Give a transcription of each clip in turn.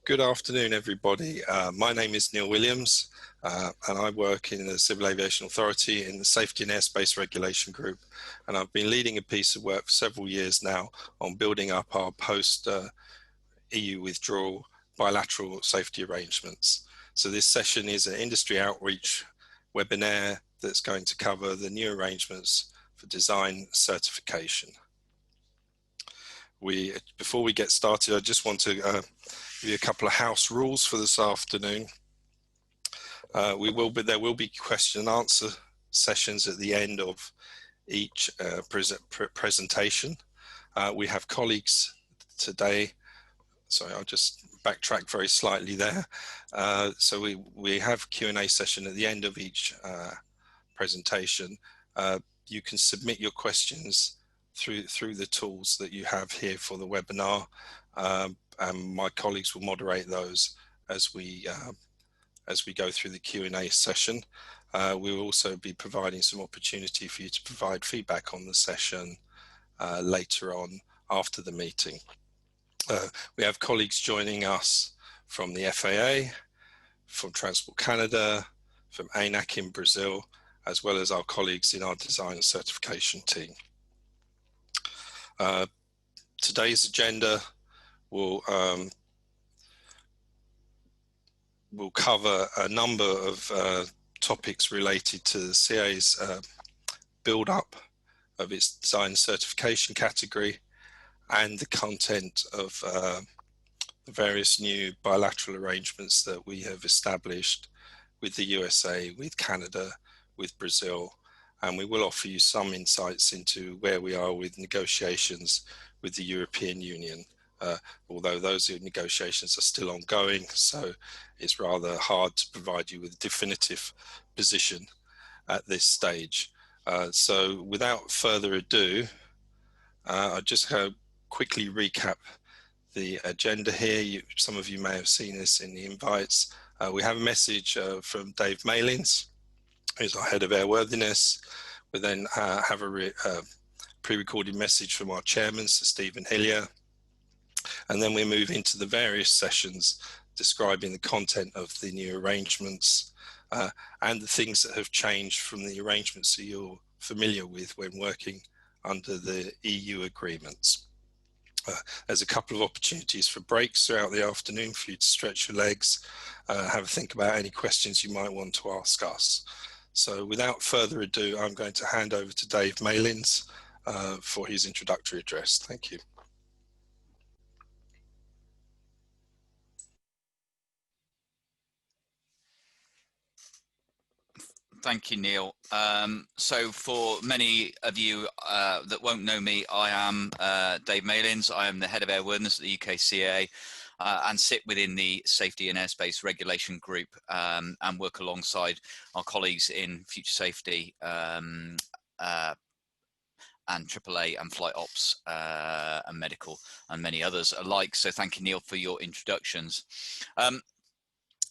Good afternoon, everybody. My name is Neil Williams, and I work in the Civil Aviation Authority in the Safety and Airspace Regulation Group. And I've been leading a piece of work for several years now on building up our post-EU withdrawal bilateral safety arrangements. So this session is an industry outreach webinar that's going to cover the new arrangements for design certification. Before we get started, I just want to give you a couple of house rules for this afternoon. There will be question and answer sessions at the end of each presentation. We have colleagues today. Sorry, I'll just backtrack very slightly there. So we have Q&A session at the end of each presentation. You can submit your questions through the tools that you have here for the webinar, and my colleagues will moderate those as we go through the Q&A session. We will also be providing some opportunity for you to provide feedback on the session later on after the meeting. We have colleagues joining us from the FAA, from Transport Canada, from ANAC in Brazil, as well as our colleagues in our design and certification team. Today's agenda will cover a number of topics related to the CA's build-up of its design certification category and the content of the various new bilateral arrangements that we have established with the USA, with Canada, with Brazil, and we will offer you some insights into where we are with negotiations with the European Union, although those negotiations are still ongoing, so it's rather hard to provide you with a definitive position at this stage. So without further ado, I'll just quickly recap the agenda here. Some of you may have seen this in the invites. We have a message from Dave Malins, who's our head of airworthiness. We then have a pre-recorded message from our chairman, Sir Stephen Hillier. And then we move into the various sessions describing the content of the new arrangements and the things that have changed from the arrangements that you're familiar with when working under the EU agreements. There's a couple of opportunities for breaks throughout the afternoon for you to stretch your legs, have a think about any questions you might want to ask us. So without further ado, I'm going to hand over to Dave Malins for his introductory address. Thank you. Thank you, Neil. So for many of you that won't know me, I am Dave Malins. I am the head of airworthiness at the UKCA and sit within the Safety and Airspace Regulation Group and work alongside our colleagues in Future Safety and AAA and Flight Ops and Medical and many others alike. So thank you, Neil, for your introductions.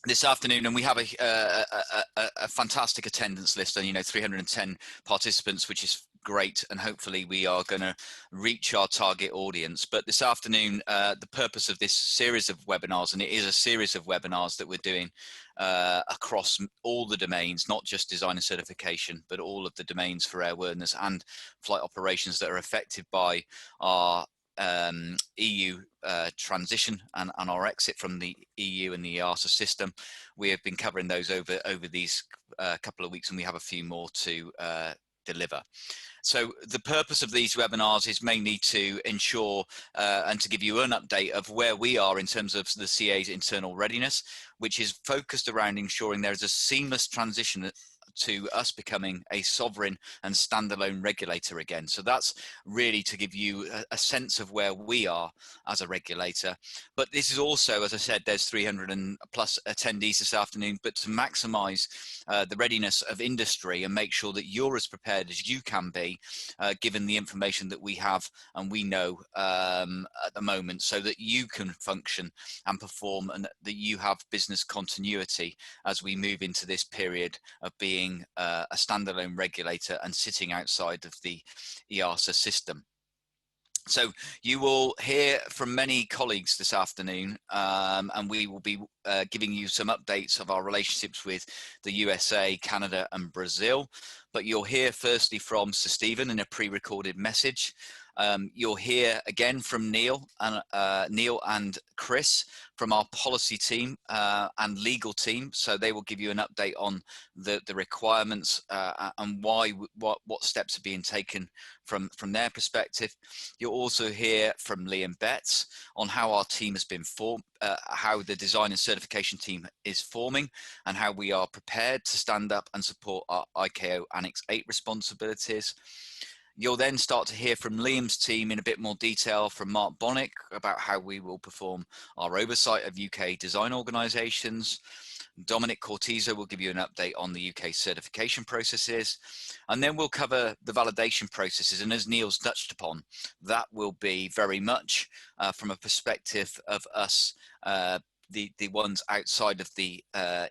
This afternoon, and we have a fantastic attendance list, and 310 participants, which is great, and hopefully we are going to reach our target audience. But this afternoon, the purpose of this series of webinars, and it is a series of webinars that we're doing across all the domains, not just design and certification, but all of the domains for airworthiness and flight operations that are affected by our EU transition and our exit from the EU and the EASA system. We have been covering those over these couple of weeks, and we have a few more to deliver. So the purpose of these webinars is mainly to ensure and to give you an update of where we are in terms of the CA's internal readiness, which is focused around ensuring there is a seamless transition to us becoming a sovereign and standalone regulator again. So that's really to give you a sense of where we are as a regulator. But this is also, as I said, there's 300 and plus attendees this afternoon, but to maximize the readiness of industry and make sure that you're as prepared as you can be, given the information that we have and we know at the moment, so that you can function and perform and that you have business continuity as we move into this period of being a standalone regulator and sitting outside of the EASA system. So you will hear from many colleagues this afternoon, and we will be giving you some updates of our relationships with the USA, Canada and Brazil. But you'll hear firstly from Sir Stephen in a pre-recorded message. You'll hear again from Neil and Chris from our policy team and legal team. So they will give you an update on the requirements and what steps are being taken from their perspective. You'll also hear from Liam Betts on how our team has been formed, how the design and certification team is forming, and how we are prepared to stand up and support our ICAO Annex 8 responsibilities. You'll then start to hear from Liam's team in a bit more detail from Mark Bonnick about how we will perform our oversight of UK design organisations. Dominic Cortizo will give you an update on the UK certification processes, and then we'll cover the validation processes. And as Neil's touched upon, that will be very much from a perspective of us, the ones outside of the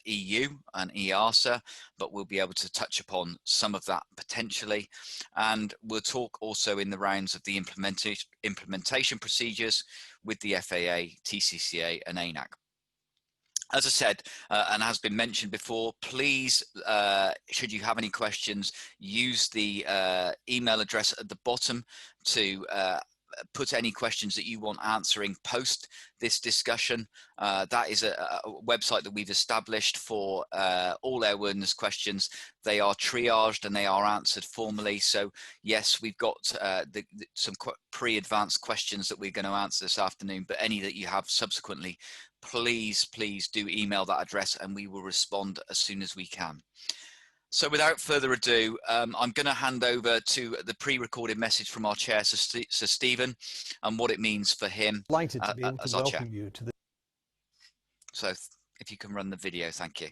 EU and EASA, but we'll be able to touch upon some of that potentially. And we'll talk also in the rounds of the implementation procedures with the FAA, TCCA and ANAC. As I said, and has been mentioned before, please, should you have any questions, use the email address at the bottom to put any questions that you want answering post this discussion. That is a website that we've established for all airworthiness questions. They are triaged and they are answered formally. So yes, we've got some pre-advanced questions that we're going to answer this afternoon, but any that you have subsequently, please do email that address and we will respond as soon as we can. So without further ado, I'm going to hand over to the pre-recorded message from our chair, Sir Stephen, and what it means for him Delighted to be able as to our chair. welcome you to the... So if you can run the video, thank you.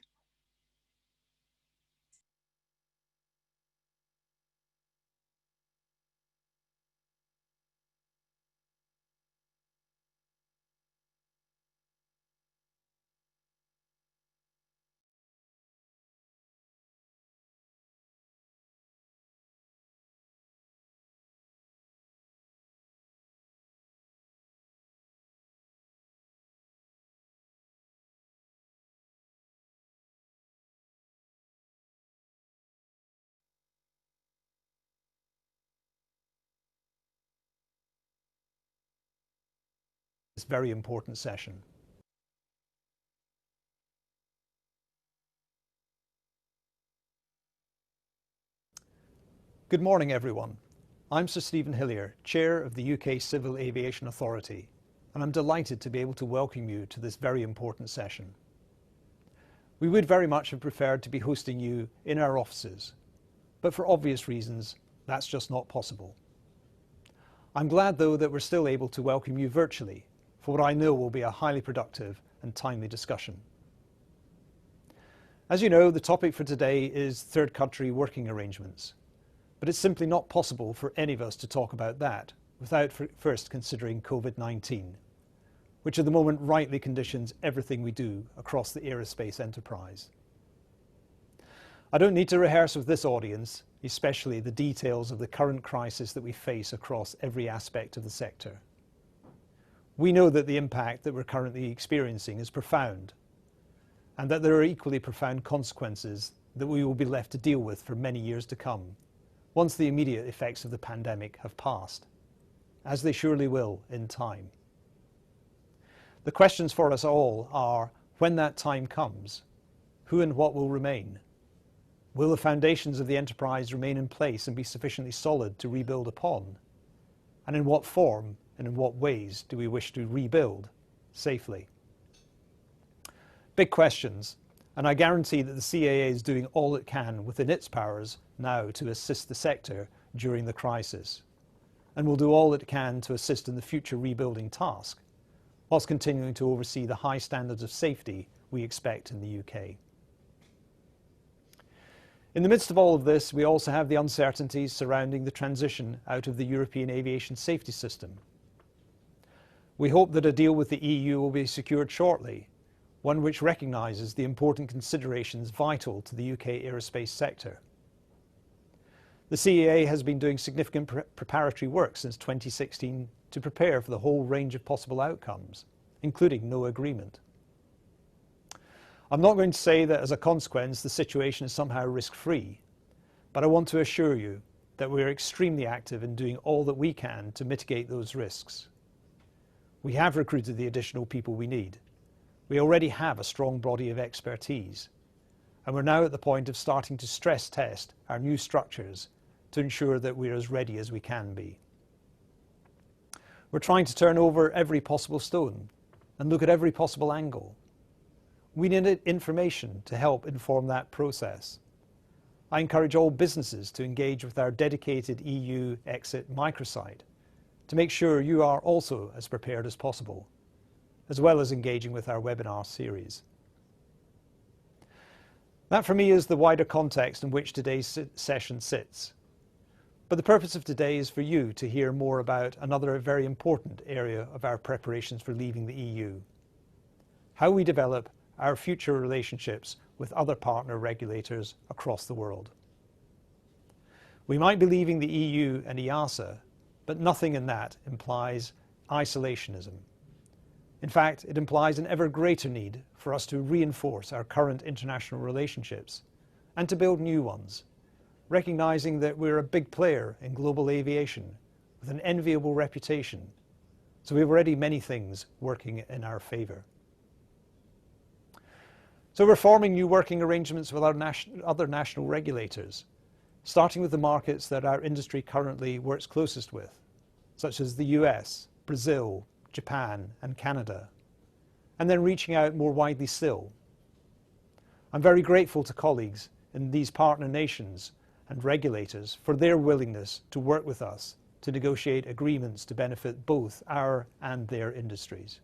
this very important session. Good morning, everyone. I'm Sir Stephen Hillier, Chair of the UK Civil Aviation Authority, and I'm delighted to be able to welcome you to this very important session. We would very much have preferred to be hosting you in our offices, but for obvious reasons, that's just not possible. I'm glad, though, that we're still able to welcome you virtually for what I know will be a highly productive and timely discussion. As you know, the topic for today is third country working arrangements, but it's simply not possible for any of us to talk about that without first considering COVID-19, which at the moment rightly conditions everything we do across the aerospace enterprise. I don't need to rehearse with this audience, especially the details of the current crisis that we face across every aspect of the sector. We know that the impact that we're currently experiencing is profound, and that there are equally profound consequences that we will be left to deal with for many years to come, once the immediate effects of the pandemic have passed, as they surely will in time. The questions for us all are, when that time comes, who and what will remain? Will the foundations of the enterprise remain in place and be sufficiently solid to rebuild upon? And in what form and in what ways do we wish to rebuild safely? Big questions, and I guarantee that the CAA is doing all it can within its powers now to assist the sector during the crisis, and will do all it can to assist in the future rebuilding task, whilst continuing to oversee the high standards of safety we expect in the UK. In the midst of all of this, we also have the uncertainties surrounding the transition out of the European aviation safety system. We hope that a deal with the EU will be secured shortly, one which recognises the important considerations vital to the UK aerospace sector. The CAA has been doing significant preparatory work since 2016 to prepare for the whole range of possible outcomes, including no agreement. I'm not going to say that as a consequence the situation is somehow risk-free, but I want to assure you that we are extremely active in doing all that we can to mitigate those risks. We have recruited the additional people we need. We already have a strong body of expertise, and we're now at the point of starting to stress test our new structures to ensure that we're as ready as we can be. We're trying to turn over every possible stone and look at every possible angle. We need information to help inform that process. I encourage all businesses to engage with our dedicated EU exit microsite to make sure you are also as prepared as possible, as well as engaging with our webinar series. That for me is the wider context in which today's session sits. But the purpose of today is for you to hear more about another very important area of our preparations for leaving the EU: how we develop our future relationships with other partner regulators across the world. We might be leaving the EU and EASA, but nothing in that implies isolationism. In fact, it implies an ever greater need for us to reinforce our current international relationships and to build new ones, recognizing that we're a big player in global aviation with an enviable reputation, so we have already many things working in our favor. So we're forming new working arrangements with our other national regulators, starting with the markets that our industry currently works closest with, such as the US, Brazil, Japan, and Canada, and then reaching out more widely still. I'm very grateful to colleagues in these partner nations and regulators for their willingness to work with us to negotiate agreements to benefit both our and their industries.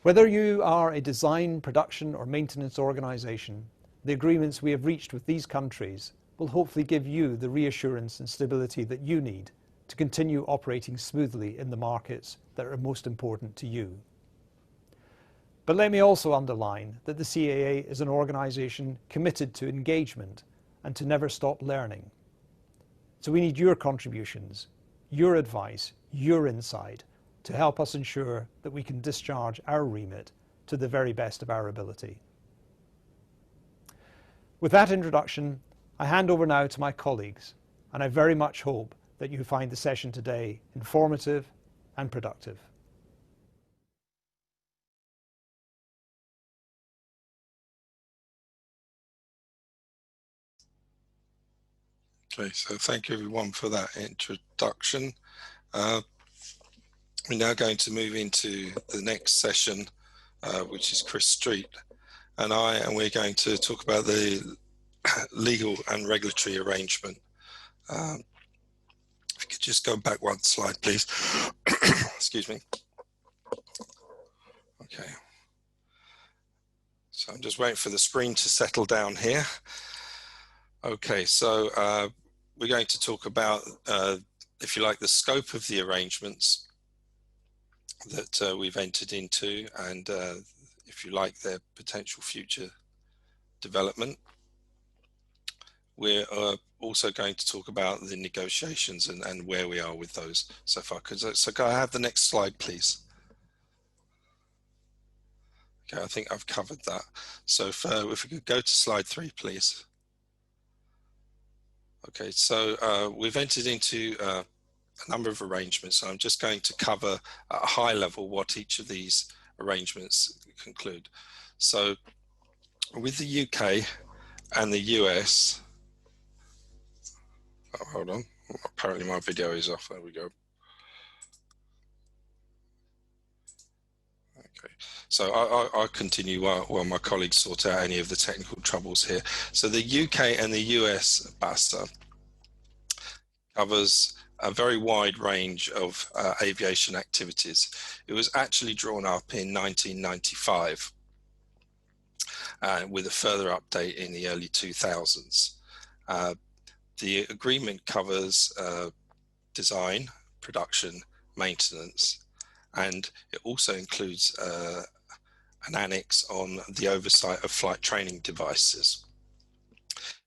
Whether you are a design, production, or maintenance organization, the agreements we have reached with these countries will hopefully give you the reassurance and stability that you need to continue operating smoothly in the markets that are most important to you. But let me also underline that the CAA is an organization committed to engagement and to never stop learning. So we need your contributions, your advice, your insight to help us ensure that we can discharge our remit to the very best of our ability. With that introduction, I hand over now to my colleagues, and I very much hope that you find the session today informative and productive. Okay, so thank you everyone for that introduction. We're now going to move into the next session, which is Chris Street and we're going to talk about the legal and regulatory arrangement. If you could just go back one slide, please. Excuse me. Okay. So I'm just waiting for the screen to settle down here. Okay, so we're going to talk about, if you like, the scope of the arrangements that we've entered into, and if you like, their potential future development. We're also going to talk about the negotiations and where we are with those so far. So can I have the next slide, please? Okay, I think I've covered that. So if we could go to slide 3, please. Okay, so we've entered into a number of arrangements. So I'm just going to cover at a high level what each of these arrangements conclude. So with the UK and the US, oh, hold on, apparently my video is off, there we go. Okay, so I'll continue while my colleagues sort out any of the technical troubles here. So the UK and the US BASA covers a very wide range of aviation activities. It was actually drawn up in 1995 with a further update in the early 2000s. The agreement covers design, production, maintenance, and it also includes an annex on the oversight of flight training devices.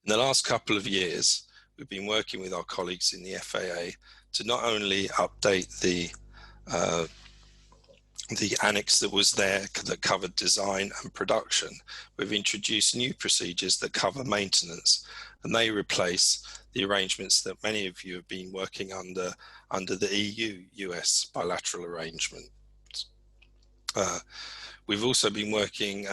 In the last couple of years, we've been working with our colleagues in the FAA to not only update the annex that was there that covered design and production, we've introduced new procedures that cover maintenance, and they replace the arrangements that many of you have been working under the EU-US bilateral arrangement. We've also been working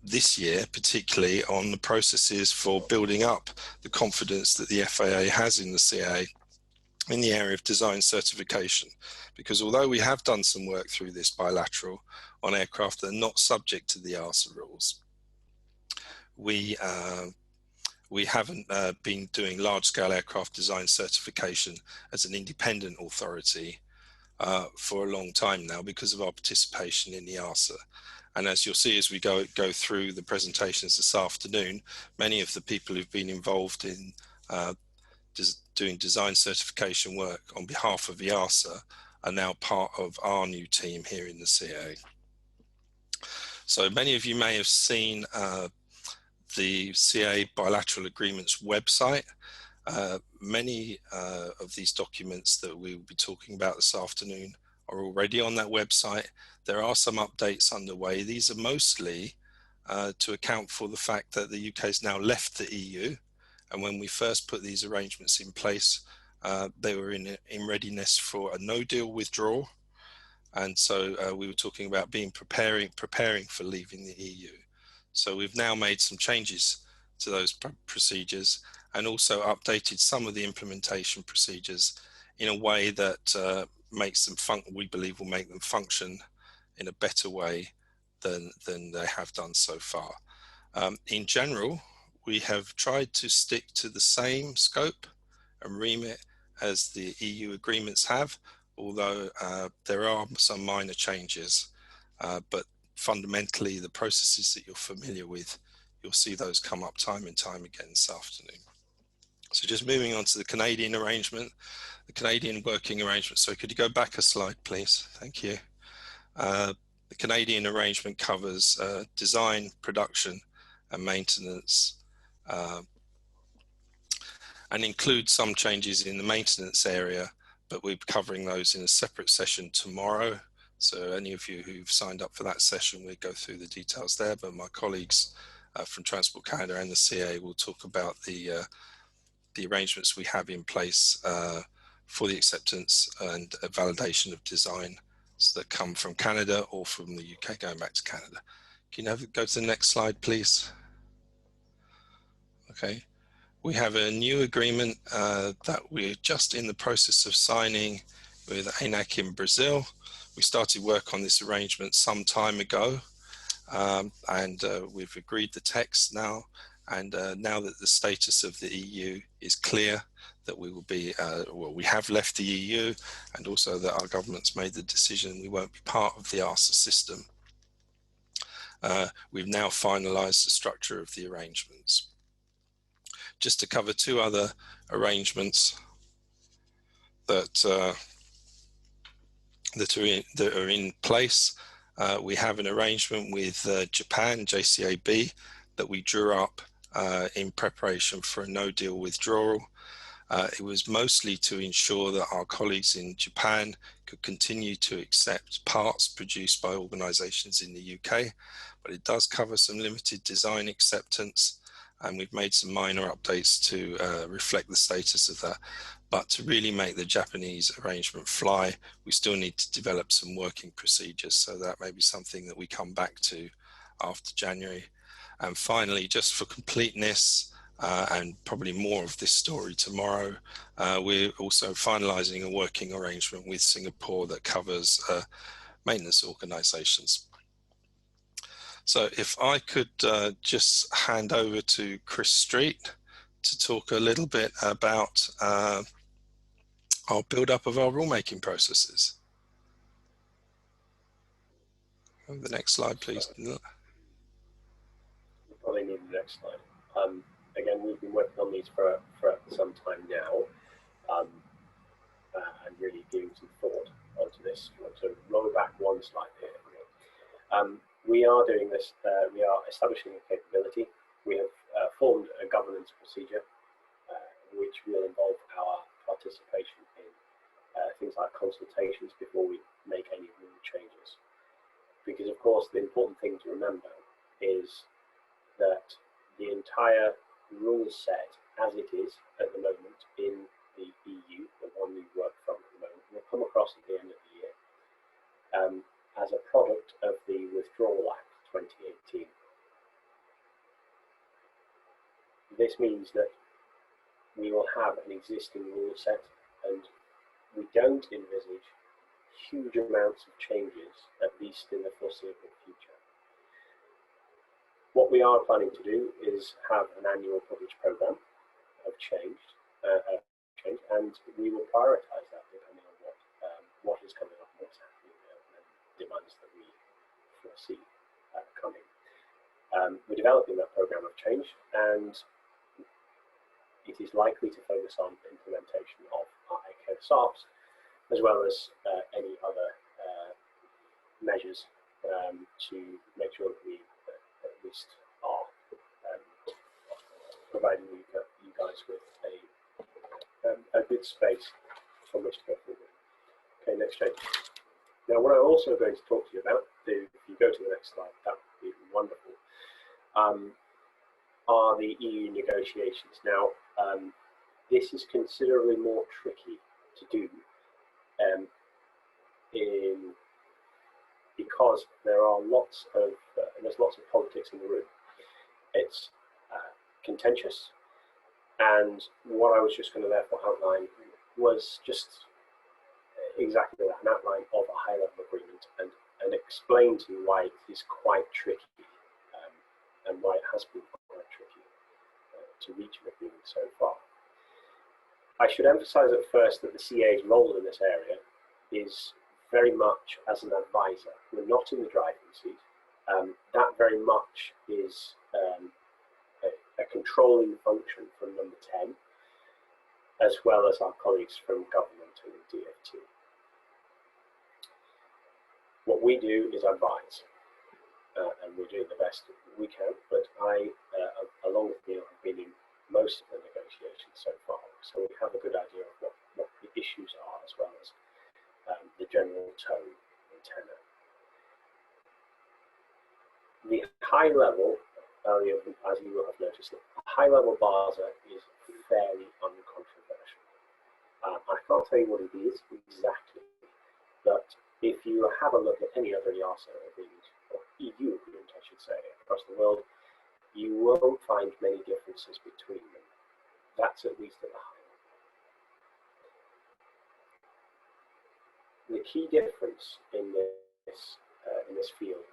this year particularly on the processes for building up the confidence that the FAA has in the CA in the area of design certification, because although we have done some work through this bilateral on aircraft that are not subject to the ARSA rules, we haven't been doing large-scale aircraft design certification as an independent authority for a long time now because of our participation in the ARSA. And as you'll see as we go through the presentations this afternoon, many of the people who've been involved in doing design certification work on behalf of the ARSA are now part of our new team here in the CA. So many of you may have seen the CA bilateral agreements website. Many of these documents that we will be talking about this afternoon are already on that website. There are some updates underway. These are mostly to account for the fact that the UK has now left the EU. And when we first put these arrangements in place, they were in readiness for a no-deal withdrawal. And so we were talking about preparing for leaving the EU. So we've now made some changes to those procedures and also updated some of the implementation procedures in a way that makes them we believe will make them function in a better way than they have done so far. In general, we have tried to stick to the same scope and remit as the EU agreements have, although there are some minor changes, but fundamentally the processes that you're familiar with, you'll see those come up time and time again this afternoon. So just moving on to the Canadian arrangement, the Canadian working arrangement. So could you go back a slide, please? Thank you. The Canadian arrangement covers design, production and maintenance, and includes some changes in the maintenance area, but we're covering those in a separate session tomorrow. So any of you who've signed up for that session, we'll go through the details there, but my colleagues from Transport Canada and the CA will talk about the arrangements we have in place for the acceptance and validation of design that come from Canada or from the UK going back to Canada. Can you go to the next slide, please? Okay. We have a new agreement that we're just in the process of signing with ANAC in Brazil. We started work on this arrangement some time ago, and we've agreed the text now. And now that the status of the EU is clear, that we will be, well, we have left the EU, and also that our government's made the decision we won't be part of the ARSA system. We've now finalised the structure of the arrangements. Just to cover two other arrangements that are in place, we have an arrangement with Japan, JCAB, that we drew up in preparation for a no-deal withdrawal. It was mostly to ensure that our colleagues in Japan could continue to accept parts produced by organisations in the UK, but it does cover some limited design acceptance, and we've made some minor updates to reflect the status of that. But to really make the Japanese arrangement fly, we still need to develop some working procedures, so that may be something that we come back to after January. And finally, just for completeness, and probably more of this story tomorrow, we're also finalising a working arrangement with Singapore that covers maintenance organisations. So if I could just hand over to Chris Street to talk a little bit about our build-up of our rulemaking processes. The next slide, please. You probably need the next slide. Again, we've been working on these for some time now, and really giving some thought onto this. If you want to roll back one slide here. We are doing this, we are establishing a capability. We have formed a governance procedure which will involve our participation in things like consultations before we make any rule changes. Because of course the important thing to remember is that the entire rule set as it is at the moment in the EU, the one we work from at the moment, will come across at the end of the year as a product of the Withdrawal Act 2018. This means that we will have an existing rule set, and we don't envisage huge amounts of changes, at least in the foreseeable future. What we are planning to do is have an annual published programme of change, and we will prioritise that depending on what is coming up and what's happening and demands that we foresee coming. We're developing that programme of change, and it is likely to focus on implementation of ICAO SARPs, as well as any other measures to make sure that we at least are providing you guys with a good space from which to go forward. Okay, next change. Now, what I'm also going to talk to you about, if you go to the next slide, that would be wonderful, are the EU negotiations. Now, this is considerably more tricky to do because there's lots of politics in the room. It's contentious, and what I was just going to therefore outline was just exactly that, an outline of a high-level agreement, and explain to you why it is quite tricky and why it has been quite tricky to reach an agreement so far. I should emphasize at first that the CA's role in this area is very much as an advisor. We're not in the driving seat. That very much is a controlling function from number 10, as well as our colleagues from government and the DFT. What we do is advise, and we're doing the best we can, but I, along with Neil, have been in most of the negotiations so far, so we have a good idea of what the issues are, as well as the general tone and tenor. The high level, as you will have noticed, the high level BASA is fairly uncontroversial. I can't tell you what it is exactly, but if you have a look at any other EASA agreement, or EU agreement I should say, across the world, you won't find many differences between them. That's at least at the high level. The key difference in this field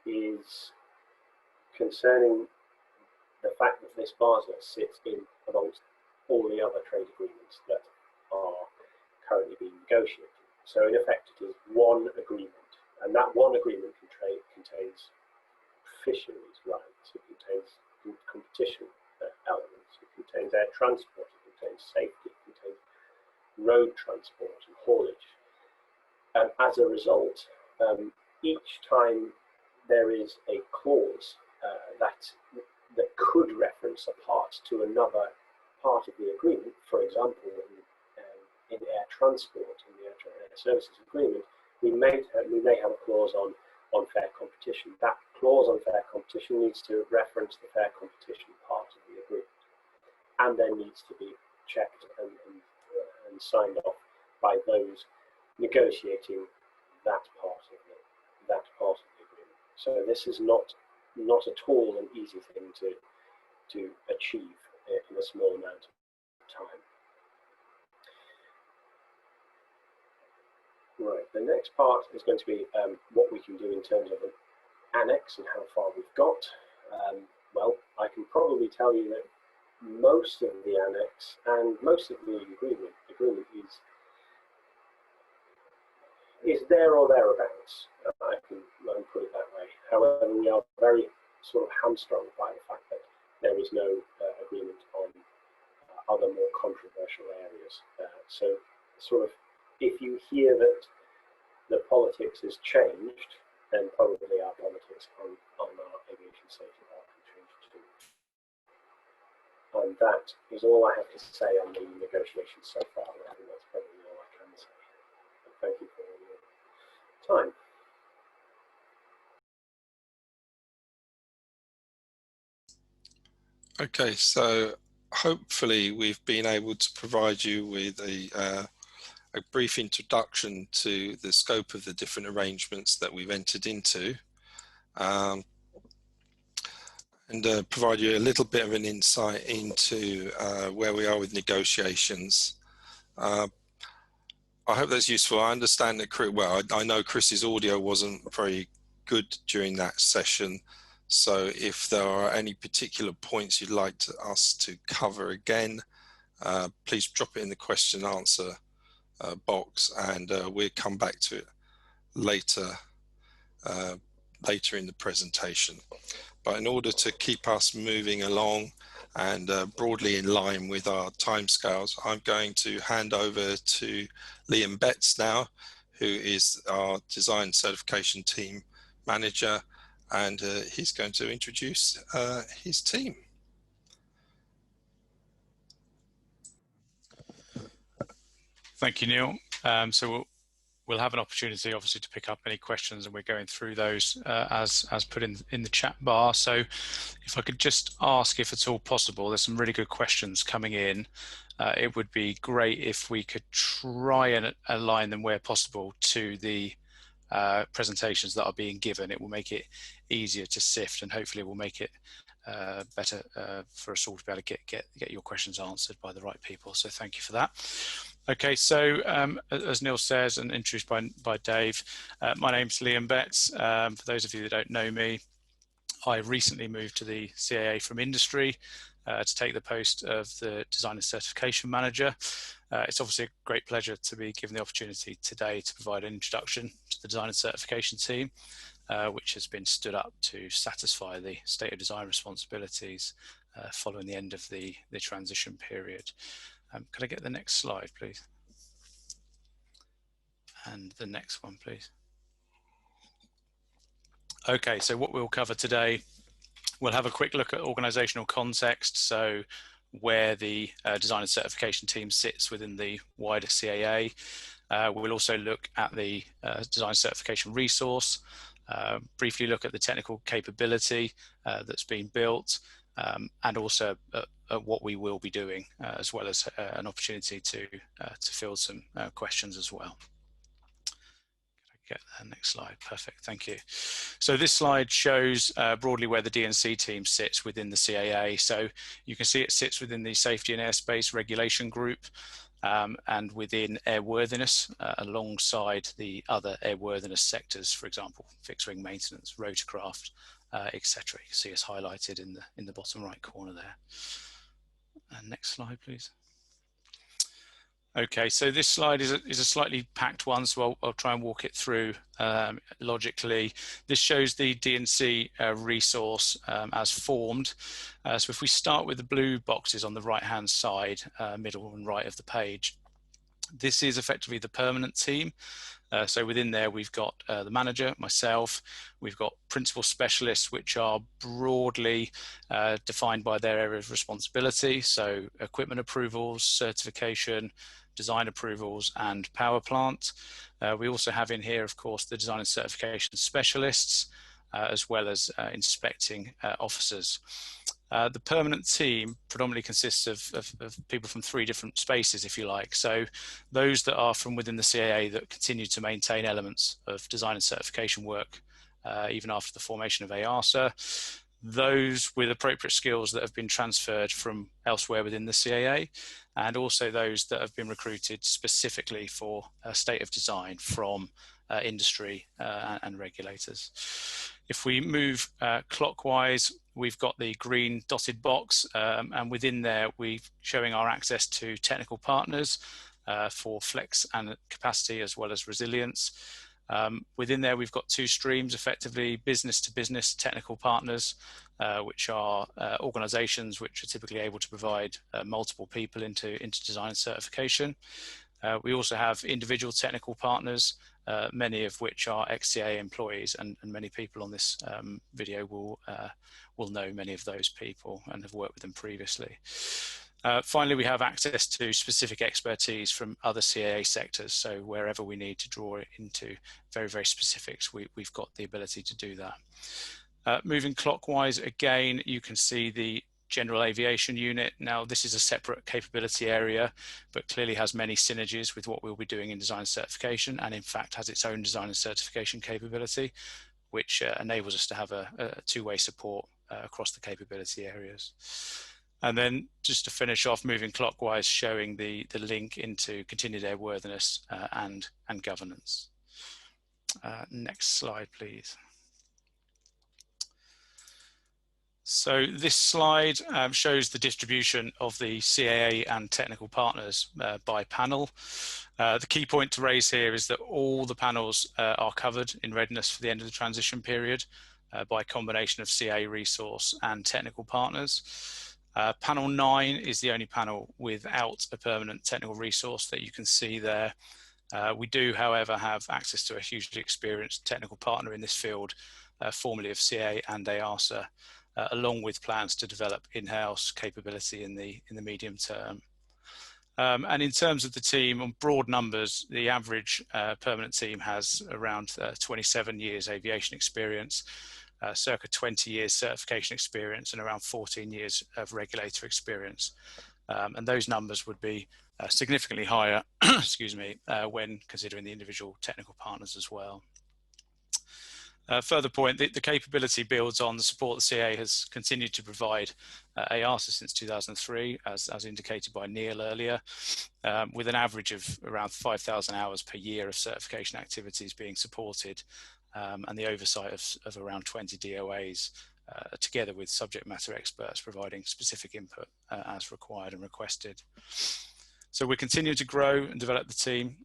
is concerning the fact that this BASA sits in amongst all the other trade agreements that are currently being negotiated. So in effect, it is one agreement, and that one agreement contains fisheries rights, it contains competition elements, it contains air transport, it contains safety, it contains road transport and haulage. And as a result, each time there is a clause that could reference a part to another part of the agreement, for example, in air transport, in the air services agreement, we may have a clause on fair competition. That clause on fair competition needs to reference the fair competition part of the agreement, and then needs to be checked and signed off by those negotiating that part of the agreement. So this is not at all an easy thing to achieve in a small amount of time. Right, the next part is going to be what we can do in terms of an annex and how far we've got. Well, I can probably tell you that most of the annex and most of the agreement is there or thereabouts. I can put it that way. However, we are very sort of hamstrung by the fact that there is no agreement on other more controversial areas. So sort of, if you hear that the politics has changed, then probably our politics on our aviation safety are changed too. And that is all I have to say on the negotiations so far. I think that's probably all I can say. Thank you for your time. Okay, so hopefully we've been able to provide you with a brief introduction to the scope of the different arrangements that we've entered into, and provide you a little bit of an insight into where we are with negotiations. I hope that's useful. I understand that, well, I know Chris's audio wasn't very good during that session, so if there are any particular points you'd like us to cover again, please drop it in the question and answer box, and we'll come back to it later in the presentation. But in order to keep us moving along and broadly in line with our timescales, I'm going to hand over to Liam Betts now, who is our design certification team manager, and he's going to introduce his team. Thank you, Neil. So we'll have an opportunity, obviously, to pick up any questions, and we're going through those as put in the chat bar. So if I could just ask, if it's all possible, there's some really good questions coming in. It would be great if we could try and align them where possible to the presentations that are being given. It will make it easier to sift, and hopefully will make it better for us all to be able to get your questions answered by the right people. So thank you for that. Okay, so as Neil says, and introduced by Dave, my name's Liam Betts. For those of you that don't know me, I recently moved to the CAA from industry to take the post of the Design and Certification Manager. It's obviously a great pleasure to be given the opportunity today to provide an introduction to the Design and Certification team, which has been stood up to satisfy the state of design responsibilities following the end of the transition period. Could I get the next slide, please? And the next one, please. Okay, so what we'll cover today, we'll have a quick look at organizational context, so where the design and certification team sits within the wider CAA. We'll also look at the design certification resource, briefly look at the technical capability that's been built, and also what we will be doing, as well as an opportunity to field some questions as well. Get the next slide. Perfect. Thank you. So this slide shows broadly where the D&C team sits within the CAA. So you can see it sits within the Safety and Airspace Regulation Group, and within airworthiness, alongside the other airworthiness sectors, for example, fixed wing maintenance, rotorcraft, etc. You can see us highlighted in the bottom right corner there. And next slide, please. Okay, so this slide is a slightly packed one, so I'll try and walk it through logically. This shows the D&C resource as formed. So if we start with the blue boxes on the right-hand side, middle and right of the page, this is effectively the permanent team. So within there, we've got the manager, myself, we've got principal specialists, which are broadly defined by their area of responsibility. So equipment approvals, certification, design approvals, and power plant. We also have in here, of course, the design and certification specialists, as well as inspecting officers. The permanent team predominantly consists of people from three different spaces, if you like. So those that are from within the CAA that continue to maintain elements of design and certification work, even after the formation of ARSA, those with appropriate skills that have been transferred from elsewhere within the CAA, and also those that have been recruited specifically for a state of design from industry and regulators. If we move clockwise, we've got the green dotted box, and within there we're showing our access to technical partners for flex and capacity as well as resilience. Within there we've got two streams, effectively business to business technical partners, which are organizations which are typically able to provide multiple people into design and certification. We also have individual technical partners, many of which are ex-CAA employees, and many people on this video will know many of those people and have worked with them previously. Finally, we have access to specific expertise from other CAA sectors. So wherever we need to draw it into very, very specifics, we've got the ability to do that. Moving clockwise, again, you can see the General Aviation Unit. Now, this is a separate capability area, but clearly has many synergies with what we'll be doing in design certification, and in fact has its own design and certification capability, which enables us to have a two-way support across the capability areas. And then just to finish off, moving clockwise, showing the link into continued airworthiness and governance. Next slide, please. So this slide shows the distribution of the CAA and technical partners by panel. The key point to raise here is that all the panels are covered in readiness for the end of the transition period by a combination of CAA resource and technical partners. Panel 9 is the only panel without a permanent technical resource that you can see there. We do, however, have access to a hugely experienced technical partner in this field, formerly of CAA and ARSA, along with plans to develop in-house capability in the medium term. And in terms of the team, on broad numbers, the average permanent team has around 27 years aviation experience, circa 20 years certification experience, and around 14 years of regulator experience. And those numbers would be significantly higher, excuse me, when considering the individual technical partners as well. Further point, the capability builds on the support the CAA has continued to provide ARSA since 2003, as indicated by Neil earlier, with an average of around 5,000 hours per year of certification activities being supported, and the oversight of around 20 DOAs, together with subject matter experts providing specific input as required and requested. So we continue to grow and develop the team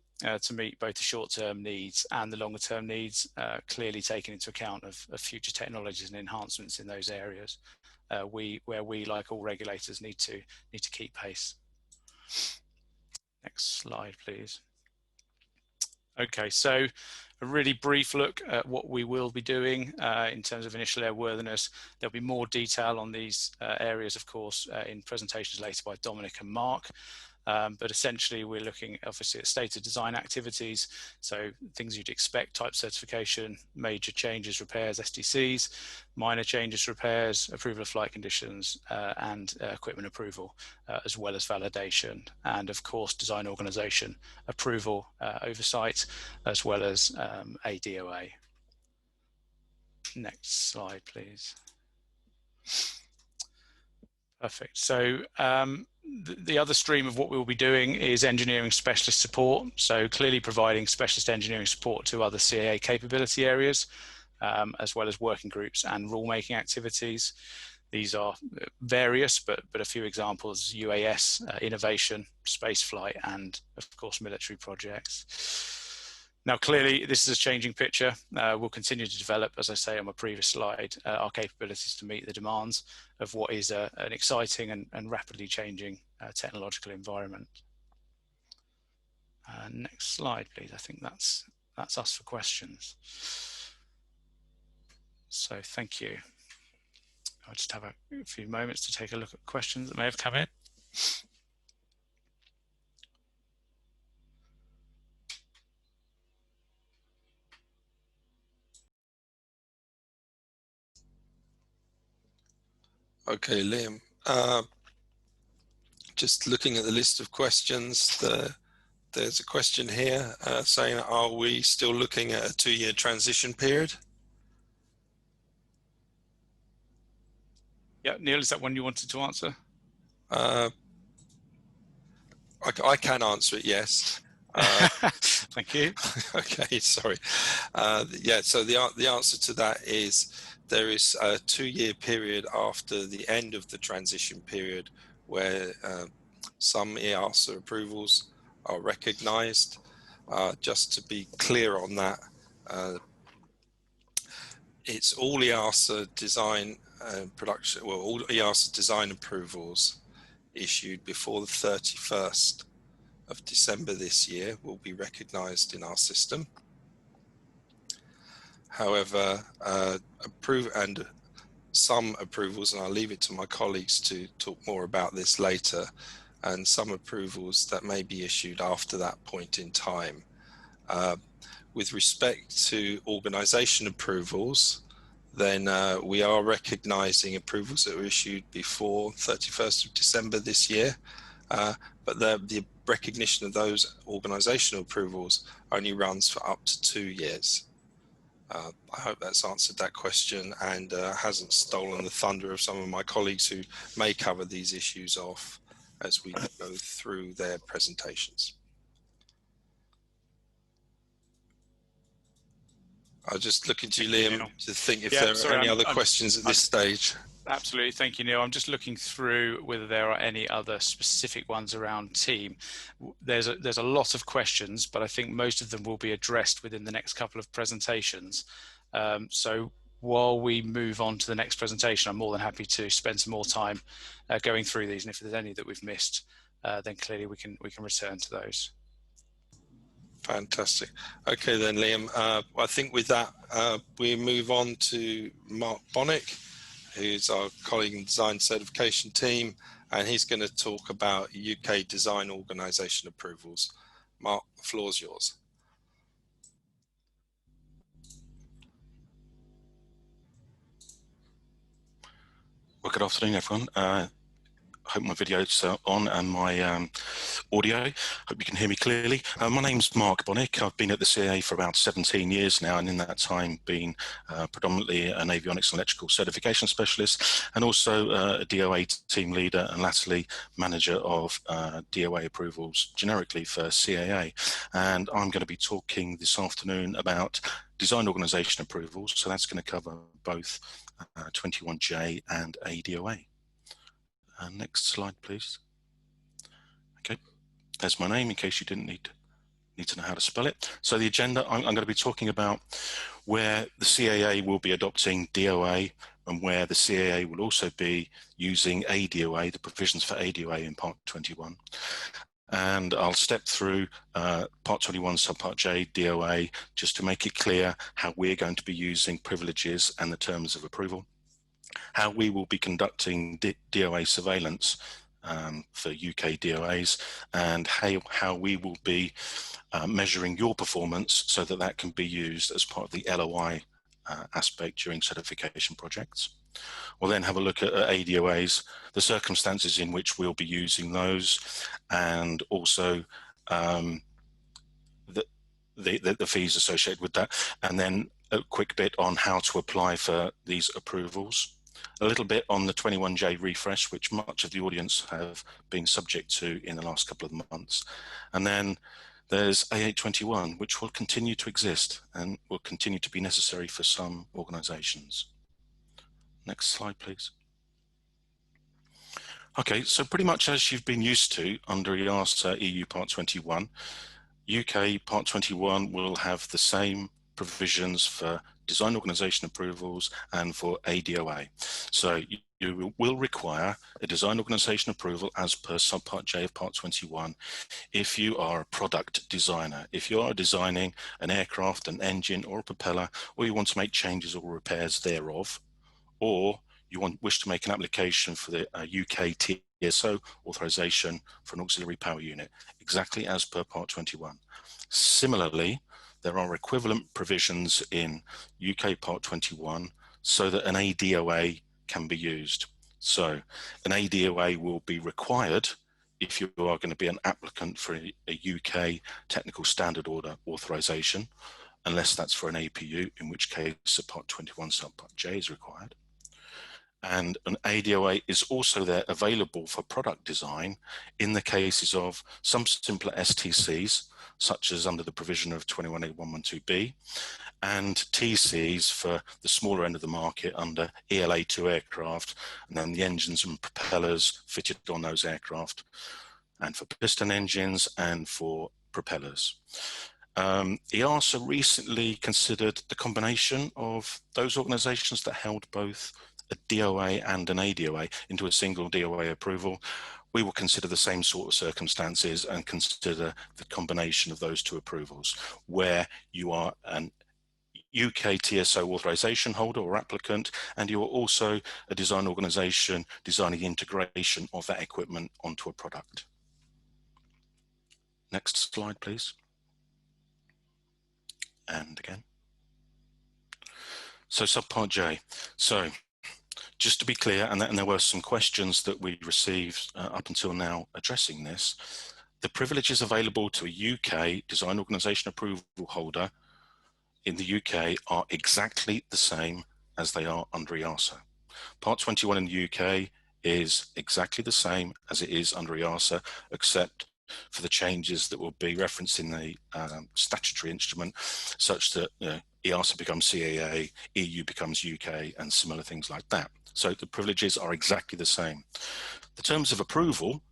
to meet both the short-term needs and the longer-term needs, clearly taking into account of future technologies and enhancements in those areas, where we, like all regulators, need to keep pace. Next slide, please. Okay, so a really brief look at what we will be doing in terms of initial airworthiness. There'll be more detail on these areas, of course, in presentations later by Dominic and Mark. But essentially, we're looking obviously at stated design activities, so things you'd expect: type certification, major changes, repairs, STCs, minor changes, repairs, approval of flight conditions, and equipment approval, as well as validation, and of course design organization approval, oversight, as well as ADOA. Next slide, please. Perfect. So the other stream of what we'll be doing is engineering specialist support. So clearly providing specialist engineering support to other CAA capability areas, as well as working groups and rulemaking activities. These are various, but a few examples: UAS, innovation, spaceflight, and of course military projects. Now, clearly, this is a changing picture. We'll continue to develop, as I say on my previous slide, our capabilities to meet the demands of what is an exciting and rapidly changing technological environment. Next slide, please. I think that's us for questions. So thank you. I'll just have a few moments to take a look at questions that may have come in. Okay, Liam, just looking at the list of questions, there's a question here saying, are we still looking at a 2-year transition period? Yeah, Neil, is that one you wanted to answer? I can answer it, yes. Thank you. Okay, sorry. Yeah, so the answer to that is there is a 2-year period after the end of the transition period where some EASA approvals are recognised. Just to be clear on that, it's all EASA design and production, well, all EASA design approvals issued before the 31st of December this year will be recognised in our system. However, some approvals, and I'll leave it to my colleagues to talk more about this later, and some approvals that may be issued after that point in time. With respect to organisation approvals, then we are recognising approvals that were issued before 31st of December this year, but the recognition of those organisational approvals only runs for up to 2 years. I hope that's answered that question and hasn't stolen the thunder of some of my colleagues who may cover these issues off as we go through their presentations. I'll just look into you, Liam, to think if there are any other questions at this stage. Absolutely, thank you, Neil. I'm just looking through whether there are any other specific ones around team. There's a lot of questions, but I think most of them will be addressed within the next couple of presentations. So while we move on to the next presentation, I'm more than happy to spend some more time going through these, and if there's any that we've missed, then clearly we can return to those. Fantastic. Okay then, Liam, I think with that, we move on to Mark Bonnick, who's our colleague in design certification team, and he's going to talk about UK design organisation approvals. Mark, the floor's yours. Well, good afternoon, everyone. I hope my video's on and my audio. Hope you can hear me clearly. My name's Mark Bonnick. I've been at the CAA for about 17 years now, and in that time been predominantly an avionics and electrical certification specialist, and also a DOA team leader, and latterly manager of DOA approvals generically for CAA. And I'm going to be talking this afternoon about design organisation approvals. So that's going to cover both 21J and ADOA. Next slide, please. Okay, there's my name in case you didn't need to know how to spell it. So the agenda, I'm going to be talking about where the CAA will be adopting DOA and where the CAA will also be using ADOA, the provisions for ADOA in Part 21. And I'll step through Part 21, Subpart J, DOA, just to make it clear how we're going to be using privileges and the terms of approval, how we will be conducting DOA surveillance for UK DOAs, and how we will be measuring your performance so that that can be used as part of the LOI aspect during certification projects. We'll then have a look at ADOAs, the circumstances in which we'll be using those, and also the fees associated with that, and then a quick bit on how to apply for these approvals. A little bit on the 21J refresh, which much of the audience have been subject to in the last couple of months. And then there's A821, which will continue to exist and will continue to be necessary for some organisations. Next slide, please. Okay, so pretty much as you've been used to under EASA EU Part 21, UK Part 21 will have the same provisions for design organisation approvals and for ADOA. So you will require a design organisation approval as per Subpart J of Part 21 if you are a product designer. If you are designing an aircraft, an engine or a propeller, or you want to make changes or repairs thereof, or you wish to make an application for the UK TSO authorisation for an auxiliary power unit, exactly as per Part 21. Similarly, there are equivalent provisions in UK Part 21 so that an ADOA can be used. So an ADOA will be required if you are going to be an applicant for a UK technical standard order authorisation, unless that's for an APU, in which case Part 21 Subpart J is required. And an ADOA is also there available for product design in the cases of some simpler STCs, such as under the provision of 21A112B, and TCs for the smaller end of the market under ELA2 aircraft, and then the engines and propellers fitted on those aircraft, and for piston engines and for propellers. EASA recently considered the combination of those organisations that held both a DOA and an ADOA into a single DOA approval. We will consider the same sort of circumstances and consider the combination of those two approvals, where you are UK TSO authorization holder or applicant, and you are also a design organisation designing the integration of that equipment onto a product. Next slide, please. And again. So subpart J. So just to be clear, and there were some questions that we received up until now addressing this, the privileges available to a UK design organisation approval holder in the UK are exactly the same as they are under EASA. Part 21 in the UK is exactly the same as it is under EASA, except for the changes that will be referenced in the statutory instrument, such that EASA becomes CAA, EU becomes UK, and similar things like that. So the privileges are exactly the same. The terms of approval,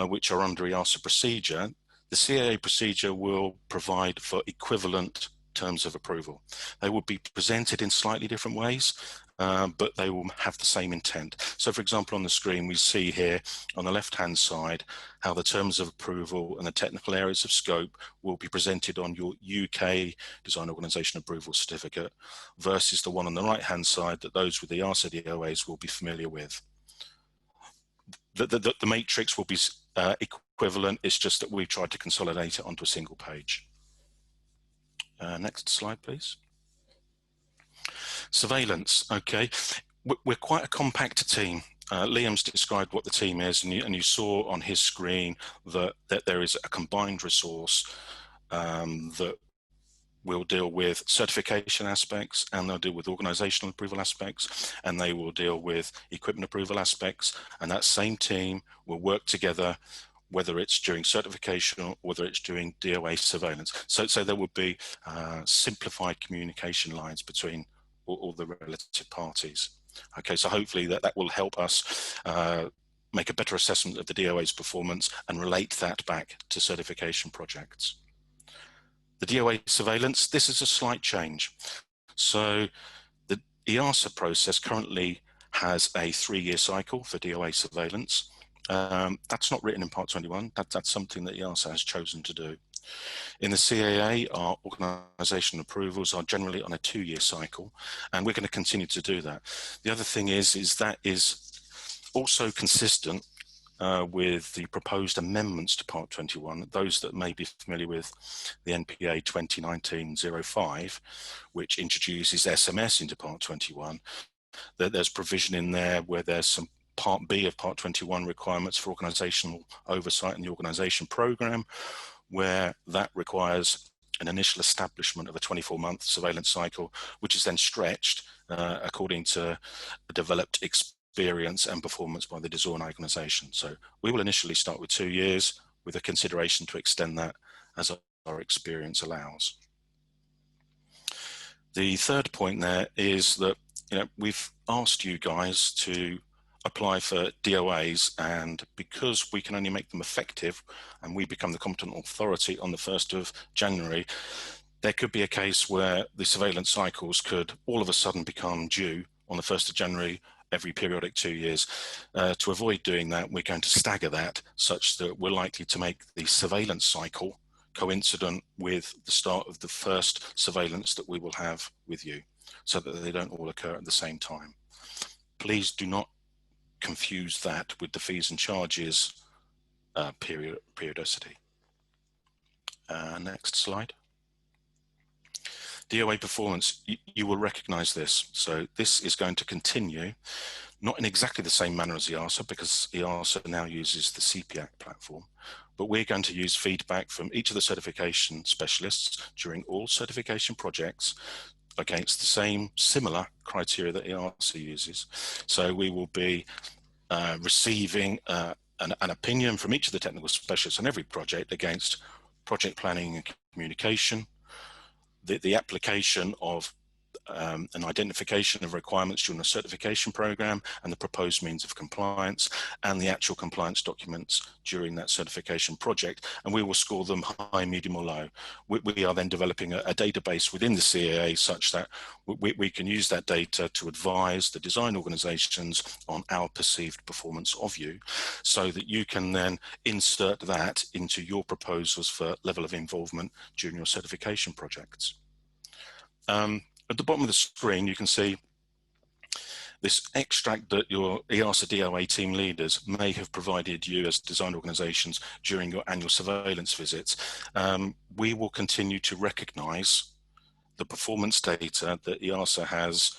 which are under EASA procedure, the CAA procedure will provide for equivalent terms of approval. They will be presented in slightly different ways, but they will have the same intent. So for example, on the screen, we see here on the left-hand side how the terms of approval and the technical areas of scope will be presented on your UK Design Organisation Approval Certificate versus the one on the right-hand side that those with the EASA DOAs will be familiar with. The matrix will be equivalent, it's just that we've tried to consolidate it onto a single page. Next slide, please. Surveillance, okay. We're quite a compact team. Liam's described what the team is, and you saw on his screen that there is a combined resource that will deal with certification aspects, and they'll deal with organizational approval aspects, and they will deal with equipment approval aspects, and that same team will work together whether it's during certification or whether it's during DOA surveillance. So there will be simplified communication lines between all the relative parties. Okay, so hopefully that will help us make a better assessment of the DOA's performance and relate that back to certification projects. The DOA surveillance, this is a slight change. So the EASA process currently has a 3-year cycle for DOA surveillance. That's not written in Part 21. That's something that EASA has chosen to do. In the CAA, our organisation approvals are generally on a 2-year cycle, and we're going to continue to do that. The other thing is that is also consistent with the proposed amendments to Part 21, those that may be familiar with the NPA 2019-05, which introduces SMS into Part 21. There's provision in there where there's some Part B of Part 21 requirements for organisational oversight in the organisation programme, where that requires an initial establishment of a 24-month surveillance cycle, which is then stretched according to a developed experience and performance by the design organisation. So we will initially start with 2 years with a consideration to extend that as our experience allows. The third point there is that we've asked you guys to apply for DOAs, and because we can only make them effective and we become the competent authority on the 1st of January, there could be a case where the surveillance cycles could all of a sudden become due on the 1st of January every periodic 2 years. To avoid doing that, we're going to stagger that such that we're likely to make the surveillance cycle coincident with the start of the first surveillance that we will have with you, so that they don't all occur at the same time. Please do not confuse that with the fees and charges periodicity. Next slide. DOA performance, you will recognize this. So this is going to continue, not in exactly the same manner as EASA, because EASA now uses the CPAC platform, but we're going to use feedback from each of the certification specialists during all certification projects against the same similar criteria that EASA uses. So we will be receiving an opinion from each of the technical specialists on every project against project planning and communication, the application of an identification of requirements during the certification program and the proposed means of compliance, and the actual compliance documents during that certification project, and we will score them high, medium or low. We are then developing a database within the CAA such that we can use that data to advise the design organisations on our perceived performance of you, so that you can then insert that into your proposals for level of involvement during your certification projects. At the bottom of the screen, you can see this extract that your EASA DOA team leaders may have provided you as design organisations during your annual surveillance visits. We will continue to recognise the performance data that EASA has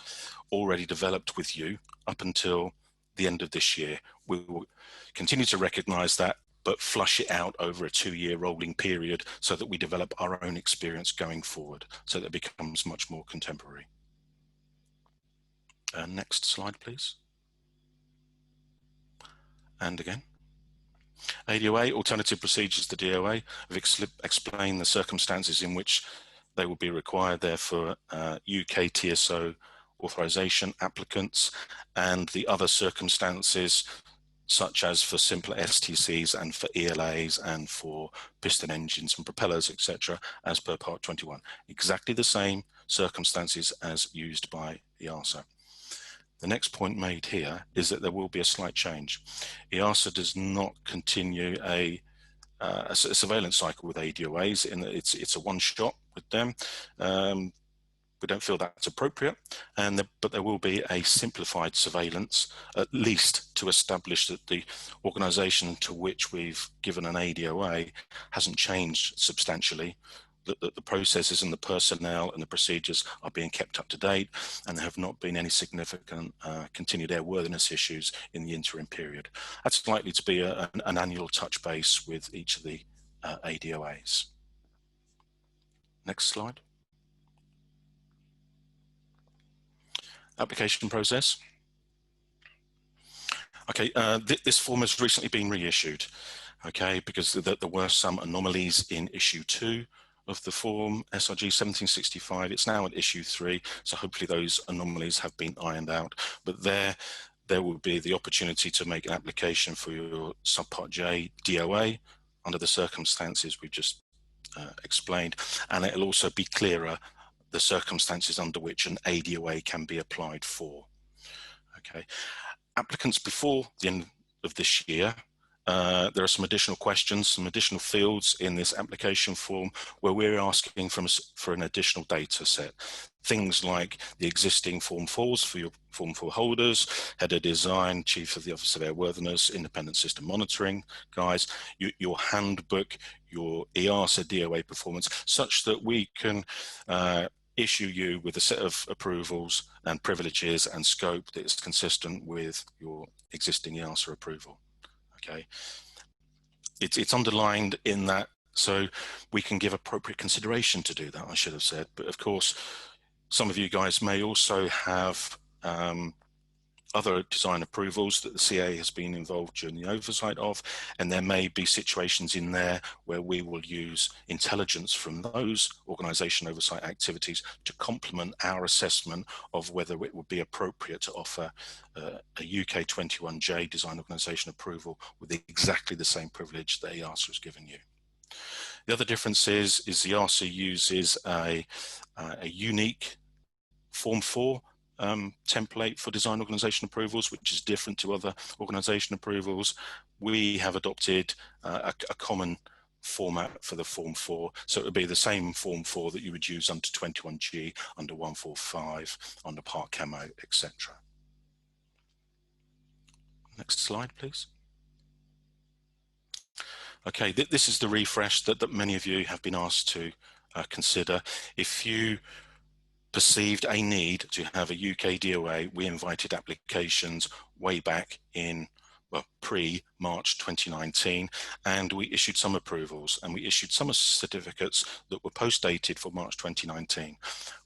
already developed with you up until the end of this year. We will continue to recognise that, but flush it out over a 2-year rolling period so that we develop our own experience going forward, so that it becomes much more contemporary. Next slide, please. And again. ADOA, alternative procedures to DOA, have explained the circumstances in which they will be required there for UK TSO authorization applicants, and the other circumstances such as for simpler STCs and for ELAs and for piston engines and propellers, etc., as per Part 21. Exactly the same circumstances as used by EASA. The next point made here is that there will be a slight change. EASA does not continue a surveillance cycle with ADOAs, in that it's a one-shot with them. We don't feel that's appropriate, but there will be a simplified surveillance, at least to establish that the organisation to which we've given an ADOA hasn't changed substantially, that the processes and the personnel and the procedures are being kept up to date, and there have not been any significant continued airworthiness issues in the interim period. That's likely to be an annual touch base with each of the ADOAs. Next slide. Application process. Okay, this form has recently been reissued, okay, because there were some anomalies in issue 2 of the form, SRG 1765. It's now at issue 3, so hopefully those anomalies have been ironed out. But there will be the opportunity to make an application for your Subpart J DOA under the circumstances we've just explained, and it'll also be clearer the circumstances under which an ADOA can be applied for. Okay, applicants before the end of this year, there are some additional questions, some additional fields in this application form where we're asking for an additional data set. Things like the existing Form 4s for your Form 4 holders, header design, Chief of the Office of Airworthiness, Independent System Monitoring guys, your handbook, your EASA DOA performance, such that we can issue you with a set of approvals and privileges and scope that is consistent with your existing EASA approval. Okay, it's underlined in that so we can give appropriate consideration to do that, I should have said. But of course, some of you guys may also have other design approvals that the CA has been involved during the oversight of, and there may be situations in there where we will use intelligence from those organisation oversight activities to complement our assessment of whether it would be appropriate to offer a UK 21J design organisation approval with exactly the same privilege that EASA has given you. The other difference is the EASA uses a unique Form 4 template for design organisation approvals, which is different to other organisation approvals. We have adopted a common format for the Form 4, so it would be the same Form 4 that you would use under 21G, under 145, under Part Camo, etc. Next slide, please. Okay, this is the refresh that many of you have been asked to consider. If you perceived a need to have a UK DOA, we invited applications way back in, well, pre-March 2019, and we issued some approvals and we issued some certificates that were post-dated for March 2019.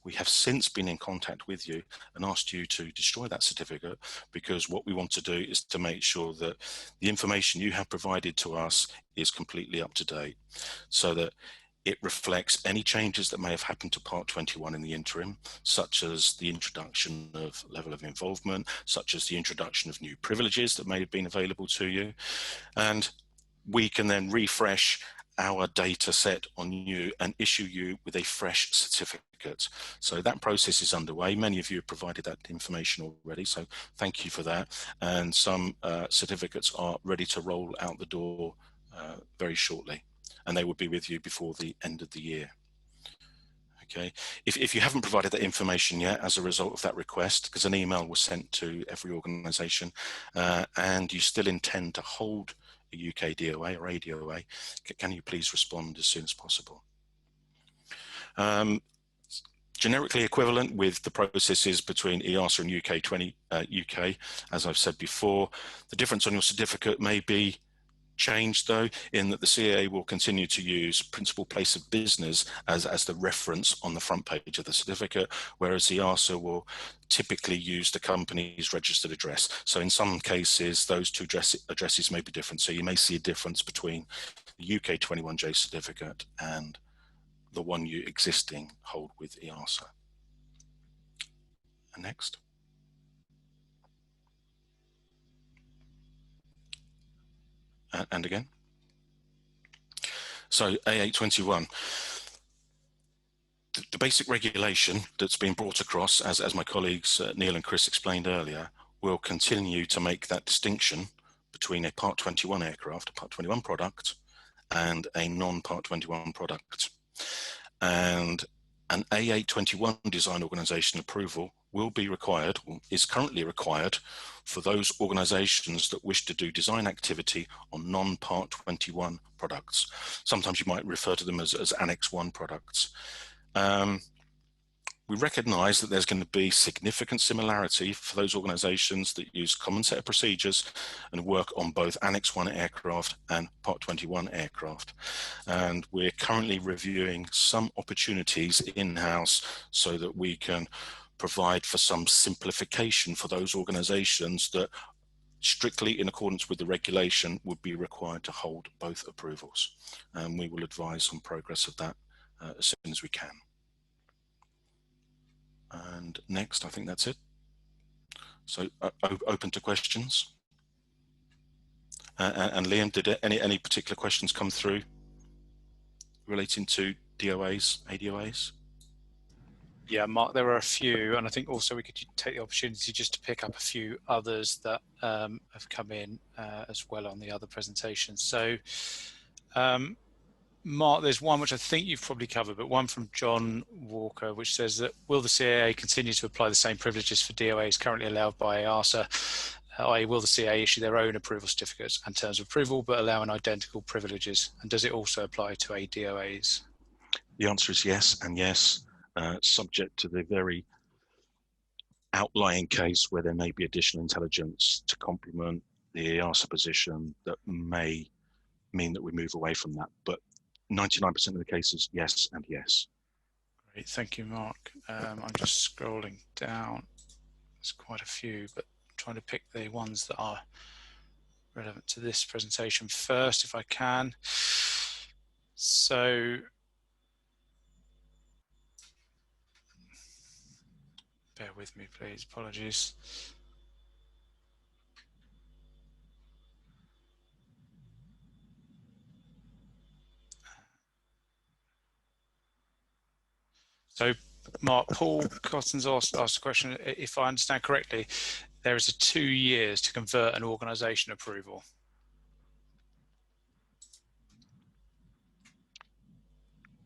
We have since been in contact with you and asked you to destroy that certificate, because what we want to do is to make sure that the information you have provided to us is completely up to date, so that it reflects any changes that may have happened to Part 21 in the interim, such as the introduction of level of involvement, such as the introduction of new privileges that may have been available to you. And we can then refresh our data set on you and issue you with a fresh certificate. So that process is underway. Many of you have provided that information already, so thank you for that. And some certificates are ready to roll out the door very shortly, and they will be with you before the end of the year. Okay, if you haven't provided that information yet as a result of that request, because an email was sent to every organisation, and you still intend to hold a UK DOA or ADOA, can you please respond as soon as possible? Generically equivalent with the processes between EASA and UK, as I've said before. The difference on your certificate may be changed though, in that the CAA will continue to use principal place of business as the reference on the front page of the certificate, whereas the EASA will typically use the company's registered address. So in some cases, those two addresses may be different. So you may see a difference between the UK 21J certificate and the one you existing hold with EASA. And next. And again. So A821, the basic regulation that's been brought across, as my colleagues Neil and Chris explained earlier, will continue to make that distinction between a Part 21 aircraft, a Part 21 product, and a non-Part 21 product. And an A821 design organisation approval will be required, or is currently required, for those organisations that wish to do design activity on non-Part 21 products. Sometimes you might refer to them as Annex 1 products. We recognise that there's going to be significant similarity for those organisations that use common set of procedures and work on both Annex 1 aircraft and Part 21 aircraft. And we're currently reviewing some opportunities in-house so that we can provide for some simplification for those organisations that, strictly in accordance with the regulation, would be required to hold both approvals. And we will advise on progress of that as soon as we can. And next, I think that's it. So open to questions. And Liam, did any particular questions come through relating to DOAs, ADOAs? Yeah, Mark, there were a few, and I think also we could take the opportunity just to pick up a few others that have come in as well on the other presentations. So, Mark, there's one which I think you've probably covered, but one from John Walker, which says that, will the CAA continue to apply the same privileges for DOAs currently allowed by EASA, i.e. will the CAA issue their own approval certificates and terms of approval, but allowing identical privileges? And does it also apply to ADOAs? The answer is yes and yes, subject to the very outlying case where there may be additional intelligence to complement the EASA position that may mean that we move away from that. But 99% of the cases, yes and yes. Great, thank you, Mark. I'm just scrolling down. There's quite a few, but I'm trying to pick the ones that are relevant to this presentation first, if I can. So, bear with me, please. Apologies. So, Mark, Paul Cottons asked a question. If I understand correctly, there is 2 years to convert an organisation approval.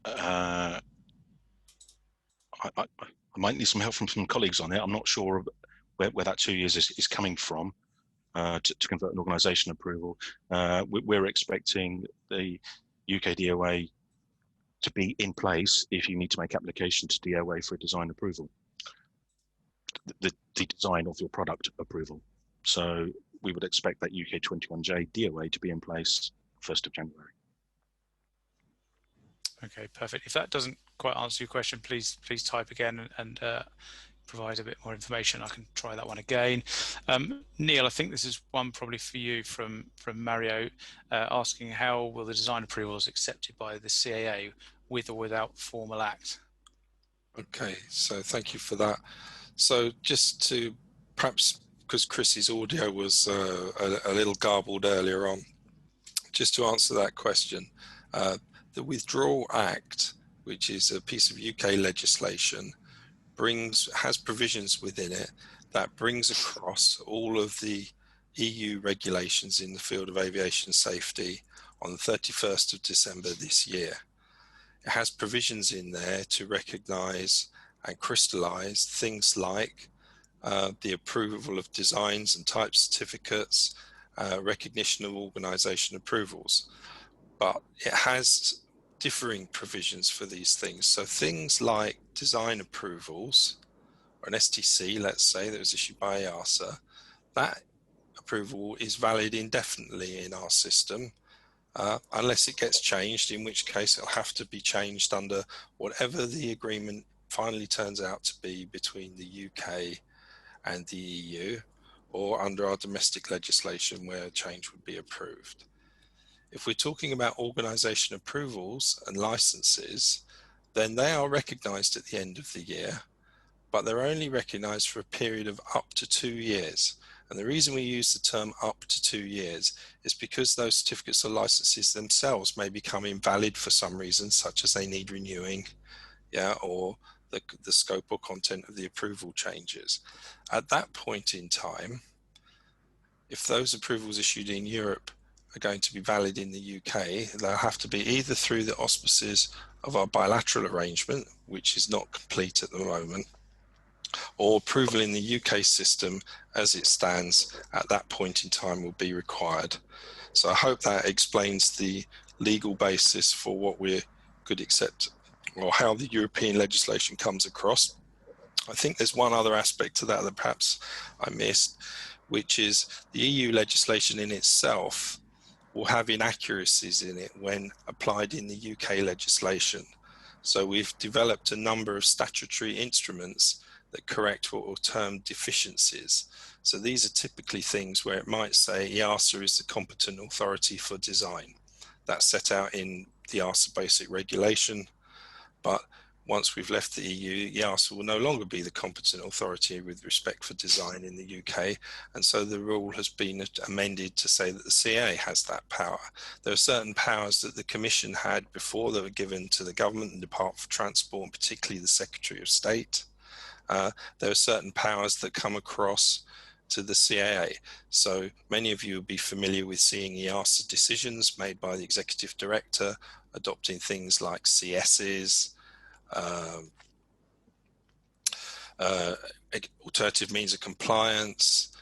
I might need some help from some colleagues on it. I'm not sure where that 2 years is coming from to convert an organisation approval. We're expecting the UK DOA to be in place if you need to make application to DOA for a design approval, the design of your product approval. So we would expect that UK 21J DOA to be in place 1st of January. Okay, perfect. If that doesn't quite answer your question, please type again and provide a bit more information. I can try that one again. Neil, I think this is one probably for you from Mario, asking how will the design approvals accepted by the CAA with or without formal act? Okay, so thank you for that. So just to perhaps, because Chris's audio was a little garbled earlier on, just to answer that question, the Withdrawal Act, which is a piece of UK legislation, has provisions within it that brings across all of the EU regulations in the field of aviation safety on the 31st of December this year. it has provisions in there to recognise and crystallise things like the approval of designs and type certificates, recognition of organisation approvals. But it has differing provisions for these things. So things like design approvals, or an STC, let's say, that was issued by EASA, that approval is valid indefinitely in our system, unless it gets changed, in which case it'll have to be changed under whatever the agreement finally turns out to be between the UK and the EU, or under our domestic legislation where a change would be approved. If we're talking about organisation approvals and licenses, then they are recognised at the end of the year, but they're only recognised for a period of up to 2 years. And the reason we use the term up to 2 years is because those certificates or licenses themselves may become invalid for some reason, such as they need renewing, or the scope or content of the approval changes. At that point in time, if those approvals issued in Europe are going to be valid in the UK, they'll have to be either through the auspices of our bilateral arrangement, which is not complete at the moment, or approval in the UK system as it stands at that point in time will be required. So I hope that explains the legal basis for what we could accept, or how the European legislation comes across. I think there's one other aspect to that that perhaps I missed, which is the EU legislation in itself will have inaccuracies in it when applied in the UK legislation. So we've developed a number of statutory instruments that correct what are termed deficiencies. So these are typically things where it might say EASA is the competent authority for design. That's set out in the EASA basic regulation, but once we've left the EU, EASA will no longer be the competent authority with respect for design in the UK, and so the rule has been amended to say that the CA has that power. There are certain powers that the Commission had before that were given to the government and Department for Transport, and particularly the Secretary of State. There are certain powers that come across to the CAA. So many of you will be familiar with seeing EASA decisions made by the Executive Director, adopting things like CSs, alternative means of compliance,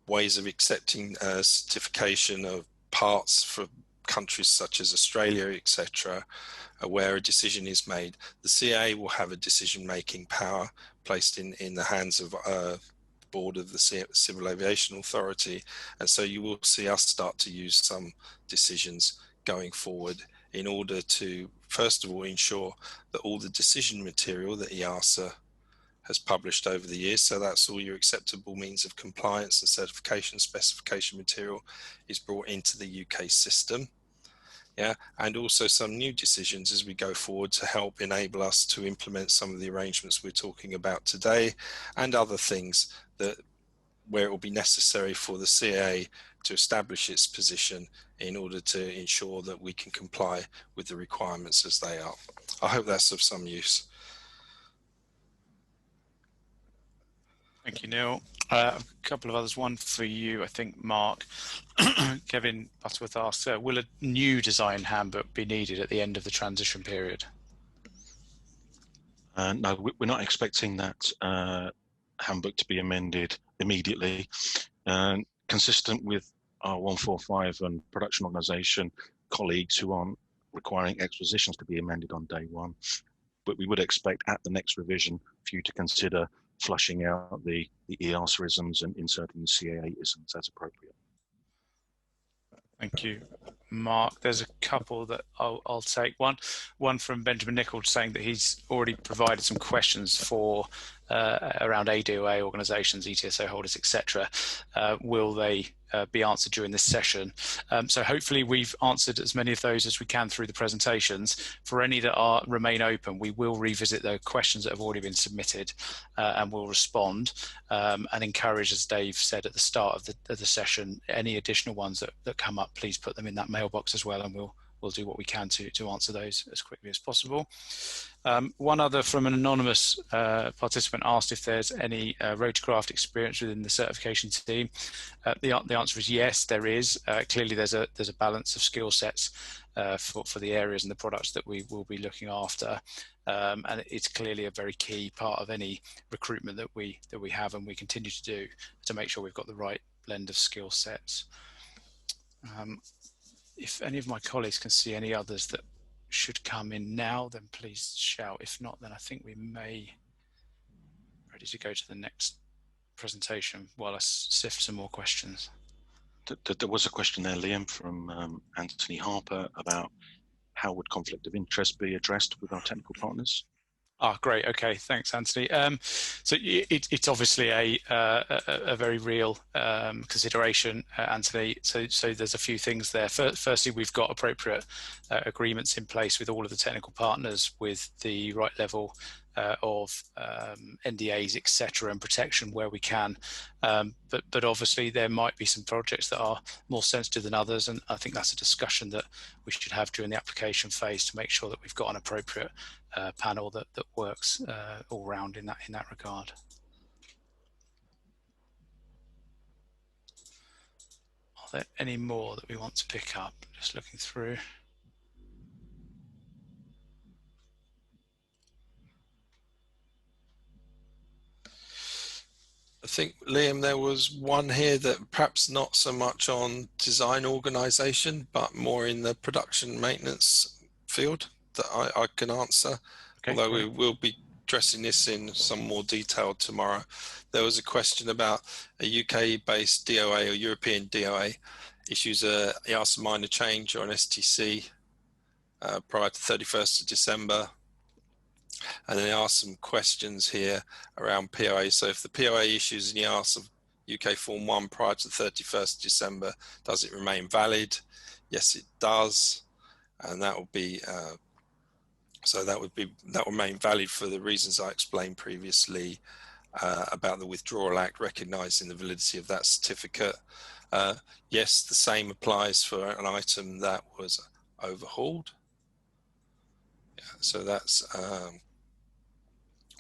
ways of accepting certification of parts for countries such as Australia, etc., where a decision is made. The CA will have a decision-making power placed in the hands of the board of the Civil Aviation Authority, and so you will see us start to use some decisions going forward in order to, first of all, ensure that all the decision material that EASA has published over the years, so that's all your acceptable means of compliance and certification specification material, is brought into the UK system. And also some new decisions as we go forward to help enable us to implement some of the arrangements we're talking about today, and other things that where it will be necessary for the CAA to establish its position in order to ensure that we can comply with the requirements as they are. I hope that's of some use. Thank you, Neil. A couple of others, one for you, I think, Mark. Kevin Butterworth asked, will a new design handbook be needed at the end of the transition period? No, we're not expecting that handbook to be amended immediately. Consistent with our 145 and production organisation colleagues who aren't requiring expositions to be amended on day one, but we would expect at the next revision for you to consider flushing out the EASA-isms and inserting the CAA-isms as appropriate. Thank you, Mark. There's a couple that I'll take. One from Benjamin Nichols saying that he's already provided some questions for around ADOA organisations, ETSO holders, etc. Will they be answered during this session? So hopefully we've answered as many of those as we can through the presentations. For any that remain open, we will revisit the questions that have already been submitted and we'll respond and encourage, as Dave said at the start of the session, any additional ones that come up, please put them in that mailbox as well, and we'll do what we can to answer those as quickly as possible. One other from an anonymous participant asked if there's any rotorcraft experience within the certification team. The answer is yes, there is. Clearly there's a balance of skill sets for the areas and the products that we will be looking after. And it's clearly a very key part of any recruitment that we have and we continue to do, to make sure we've got the right blend of skill sets. If any of my colleagues can see any others that should come in now, then please shout. If not, then I think we may be ready to go to the next presentation while I sift some more questions. There was a question there, Liam, from Anthony Harper about how would conflict of interest be addressed with our technical partners? Ah, great. Okay, thanks, Anthony. So it's obviously a very real consideration, Anthony. So there's a few things there. Firstly, we've got appropriate agreements in place with all of the technical partners with the right level of NDAs, etc., and protection where we can. But obviously there might be some projects that are more sensitive than others, and I think that's a discussion that we should have during the application phase to make sure that we've got an appropriate panel that works all round in that regard. Are there any more that we want to pick up? Just looking through. I think, Liam, there was one here that perhaps not so much on design organisation, but more in the production maintenance field that I can answer. Okay, although great. We will be addressing this in some more detail tomorrow. There was a question about a UK-based DOA or European DOA issues a EASA minor change or an STC prior to 31st of December. And then they asked some questions here around POA. So if the POA issues an EASA UK Form 1 prior to 31st December, does it remain valid? Yes, it does. And that will be, that will remain valid for the reasons I explained previously about the Withdrawal Act recognising the validity of that certificate. Yes, the same applies for an item that was overhauled. Yeah, so that's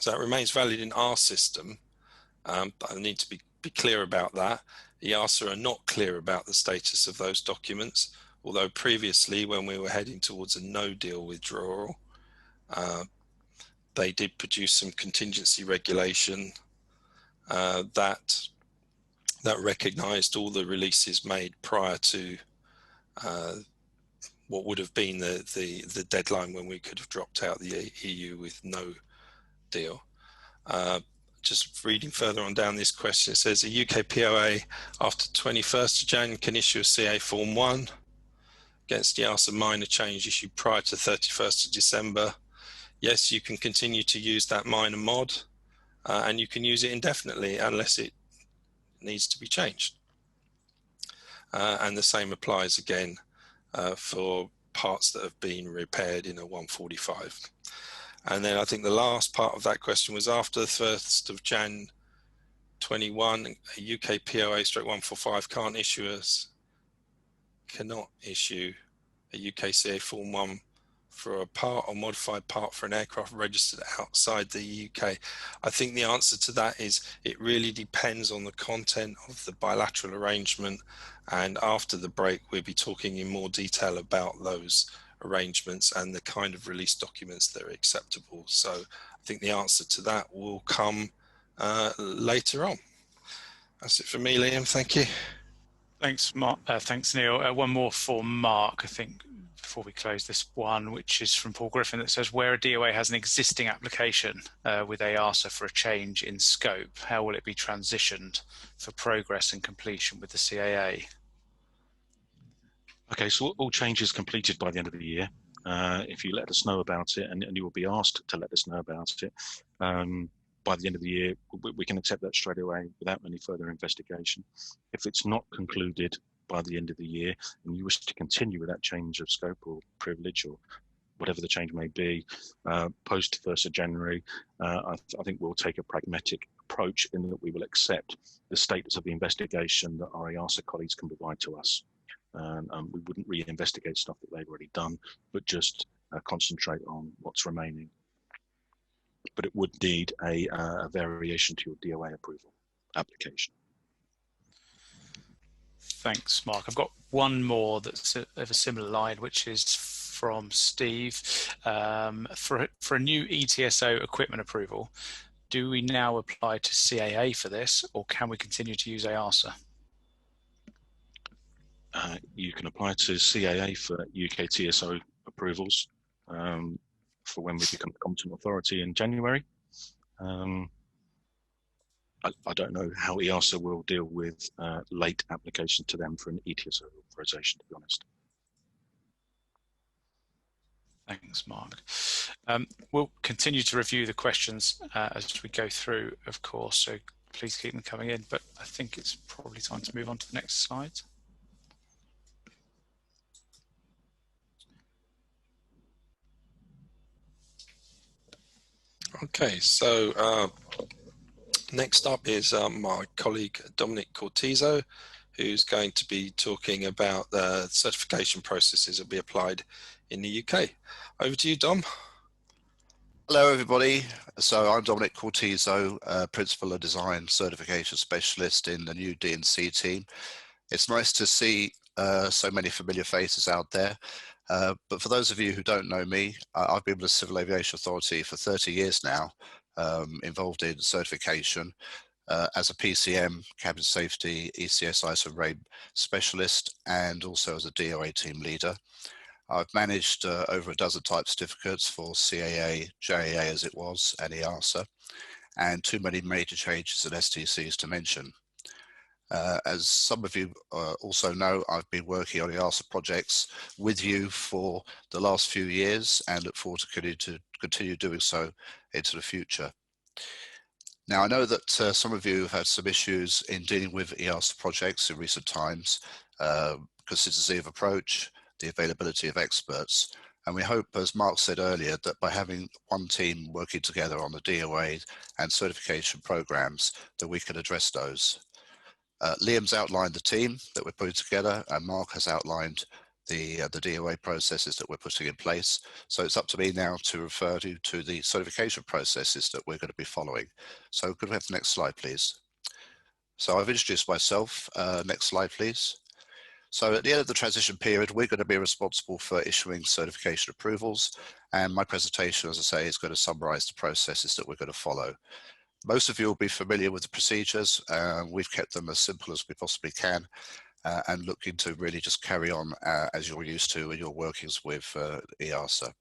so that remains valid in our system, but I need to be clear about that. EASA are not clear about the status of those documents, although previously when we were heading towards a no-deal withdrawal, they did produce some contingency regulation that recognised all the releases made prior to what would have been the deadline when we could have dropped out the EU with no deal. Just reading further on down this question, it says a UK POA after 21st of Jan can issue a CA Form 1 against the EASA minor change issued prior to 31st of December. Yes, you can continue to use that minor mod and you can use it indefinitely unless it needs to be changed. And the same applies again for parts that have been repaired in a 145. And then I think the last part of that question was after the 1st of Jan 21, a UK POA stroke 145 cannot issue a UK CA Form 1 for a part or modified part for an aircraft registered outside the UK. I think the answer to that is it really depends on the content of the bilateral arrangement, and after the break we'll be talking in more detail about those arrangements and the kind of release documents that are acceptable. So I think the answer to that will come later on. That's it for me, Liam. Thank you. Thanks, Mark. Thanks, Neil. One more for Mark, I think, before we close this one, which is from Paul Griffin, that says, where a DOA has an existing application with EASA for a change in scope, how will it be transitioned for progress and completion with the CAA? Okay, so all changes completed by the end of the year. If you let us know about it, and you will be asked to let us know about it, by the end of the year, we can accept that straight away without any further investigation. If it's not concluded by the end of the year, and you wish to continue with that change of scope or privilege or whatever the change may be, post 1st of January, I think we'll take a pragmatic approach in that we will accept the status of the investigation that our EASA colleagues can provide to us. We wouldn't re-investigate stuff that they've already done, but just concentrate on what's remaining. But it would need a variation to your DOA approval application. Thanks, Mark. I've got one more that's of a similar line, which is from Steve. For a new ETSO equipment approval, do we now apply to CAA for this, or can we continue to use EASA? You can apply to CAA for UK TSO approvals for when we become the competent authority in January. I don't know how EASA will deal with late application to them for an ETSO authorization, to be honest. Thanks, Mark. We'll continue to review the questions as we go through, of course, so please keep them coming in, but I think it's probably time to move on to the next slide. Okay, so next up is my colleague Dominic Cortizo, who's going to be talking about the certification processes that will be applied in the UK. Over to you, Dom. Hello, everybody. So I'm Dominic Cortizo, Principal of Design Certification Specialist in the new D&C team. It's nice to see so many familiar faces out there. But for those of you who don't know me, I've been with the Civil Aviation Authority for 30 years now, involved in certification as a PCM, Cabin Safety, ECS ISO RAID Specialist, and also as a DOA team leader. I've managed over a dozen type certificates for CAA, JAA as it was, and EASA, and too many major changes at STCs to mention. As some of you also know, I've been working on EASA projects with you for the last few years and look forward to continue doing so into the future. Now, I know that some of you have had some issues in dealing with EASA projects in recent times, consistency of approach, the availability of experts. And we hope, as Mark said earlier, that by having one team working together on the DOA and certification programs, that we can address those. Liam's outlined the team that we're putting together, and Mark has outlined the DOA processes that we're putting in place. So it's up to me now to refer you to the certification processes that we're going to be following. So could we have the next slide, please? So I've introduced myself. Next slide, please. So at the end of the transition period, we're going to be responsible for issuing certification approvals. And my presentation, as I say, is going to summarize the processes that we're going to follow. Most of you will be familiar with the procedures. We've kept them as simple as we possibly can and looking to really just carry on as you're used to in your workings with EASA.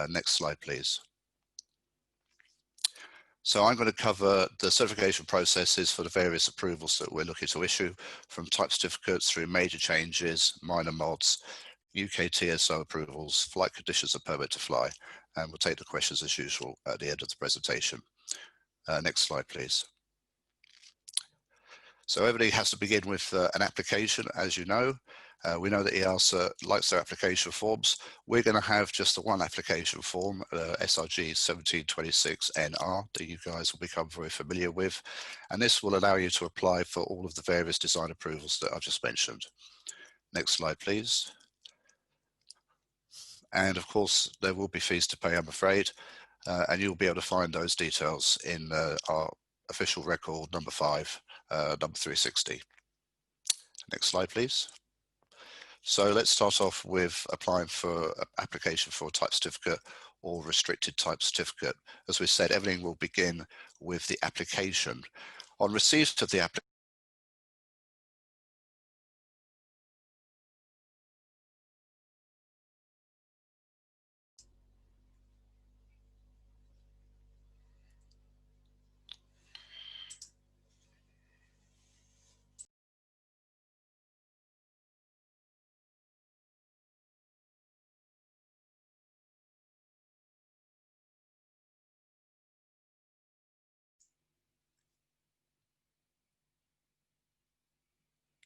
Next slide, please. So I'm going to cover the certification processes for the various approvals that we're looking to issue, from type certificates through major changes, minor mods, UK TSO approvals, flight conditions and permit to fly. And we'll take the questions as usual at the end of the presentation. Next slide, please. So everybody has to begin with an application, as you know. We know that EASA likes their application forms. We're going to have just the one application form, SRG 1726NR, that you guys will become very familiar with. And this will allow you to apply for all of the various design approvals that I've just mentioned. Next slide, please. And of course, there will be fees to pay, I'm afraid. And you'll be able to find those details in our official record number 5, number 360. Next slide, please. So let's start off with applying for application for a type certificate or restricted type certificate. As we said, everything will begin with the application. On receipt of the application,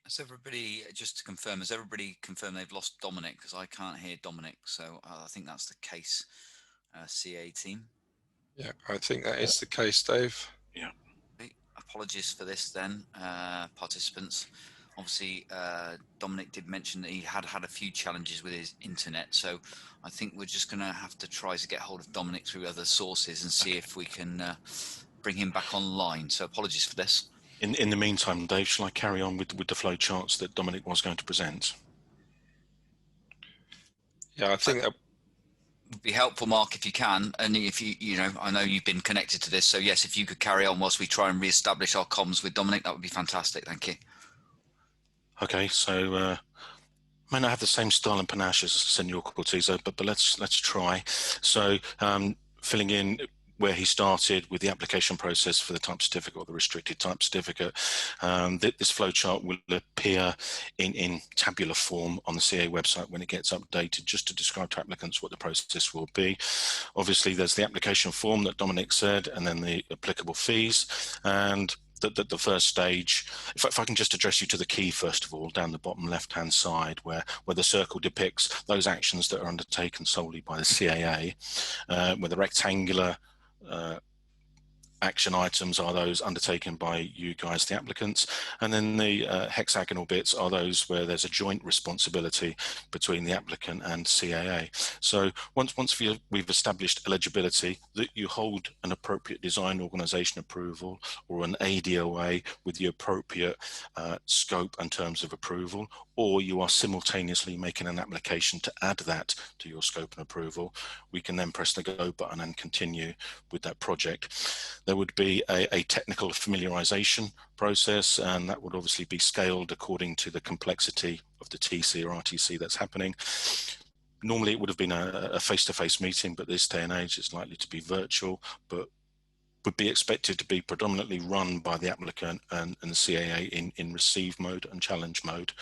Has everybody, just to confirm, has everybody confirmed they've lost Dominic? Because I can't hear Dominic, so I think that's the case, CA team. Yeah, I think that is the case, Dave. Yeah. Apologies for this then, participants. Obviously, Dominic did mention that he had a few challenges with his internet, so I think we're just going to have to try to get hold of Dominic through other sources and see if we can bring him back online. So apologies for this. In the meantime, Dave, shall I carry on with the flow charts that Dominic was going to present? Yeah, I think that would be helpful, Mark, if you can. And if you know, I know you've been connected to this, so yes, if you could carry on whilst we try and re-establish our comms with Dominic, that would be fantastic. Thank you. Okay, so may not have the same style and panache as Senor Cortizo, but let's try. So filling in where he started with the application process for the type certificate or the restricted type certificate. This flowchart will appear in tabular form on the CA website when it gets updated, just to describe to applicants what the process will be. Obviously, there's the application form that Dominic said, and then the applicable fees. And the first stage, if I can just address you to the key first of all, down the bottom left-hand side, where the circle depicts those actions that are undertaken solely by the CAA, where the rectangular action items are those undertaken by you guys, the applicants, and then the hexagonal bits are those where there's a joint responsibility between the applicant and CAA. So once we've established eligibility, that you hold an appropriate design organisation approval or an ADOA with the appropriate scope and terms of approval, or you are simultaneously making an application to add that to your scope and approval, we can then press the go button and continue with that project. There would be a technical familiarization process, and that would obviously be scaled according to the complexity of the TC or RTC that's happening. Normally it would have been a face-to-face meeting, but this day and age it's likely to be virtual, but would be expected to be predominantly run by the applicant and the CAA in receive mode and challenge mode.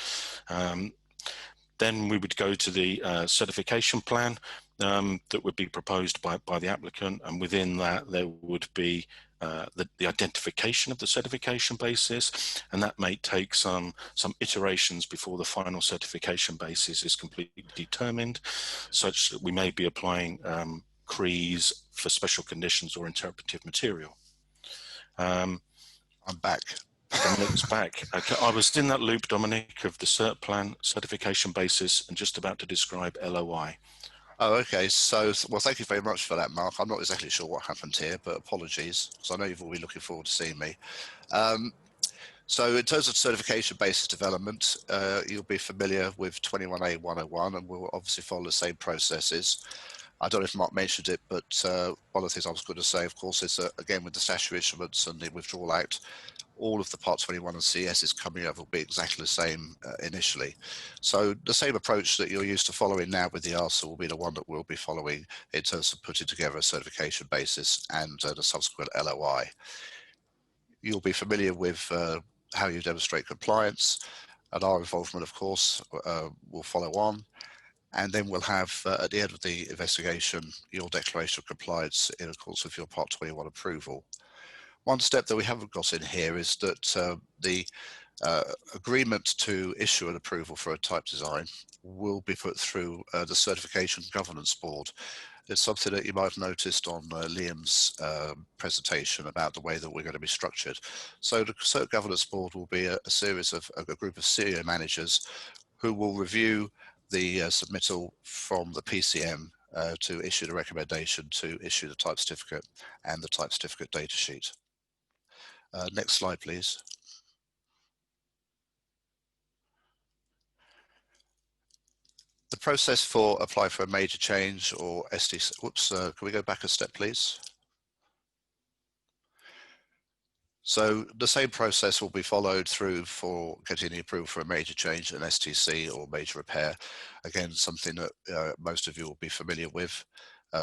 Then we would go to the certification plan that would be proposed by the applicant, and within that there would be the identification of the certification basis, and that may take some iterations before the final certification basis is completely determined, such that we may be applying CREEs for special conditions or interpretive material. I'm back. Dominic's back. Okay, I was in that loop, Dominic, of the cert plan, certification basis, and just about to describe LOI. Oh, okay. So, well, thank you very much for that, Mark. I'm not exactly sure what happened here, but apologies, because I know you've all been looking forward to seeing me. So in terms of certification basis development, you'll be familiar with 21A 101, and we'll obviously follow the same processes. I don't know if Mark mentioned it, but one of the things I was going to say, of course, is again, with the statutory instruments and the Withdrawal Act, all of the Part 21 and CSs coming over will be exactly the same initially. So the same approach that you're used to following now with the ARSA will be the one that we'll be following in terms of putting together a certification basis and the subsequent LOI. You'll be familiar with how you demonstrate compliance, and our involvement, of course, will follow on. And then we'll have, at the end of the investigation, your declaration of compliance in accordance with your Part 21 approval. One step that we haven't got in here is that the agreement to issue an approval for a type design will be put through the Certification Governance Board. It's something that you might have noticed on Liam's presentation about the way that we're going to be structured. So the Cert Governance Board will be a series of a group of senior managers who will review the submittal from the PCM to issue the recommendation to issue the type certificate and the type certificate data sheet. Next slide, please. The process for apply for a major change or STC, whoops, can we go back a step, please? So the same process will be followed through for getting the approval for a major change, an STC or major repair. Again, something that most of you will be familiar with.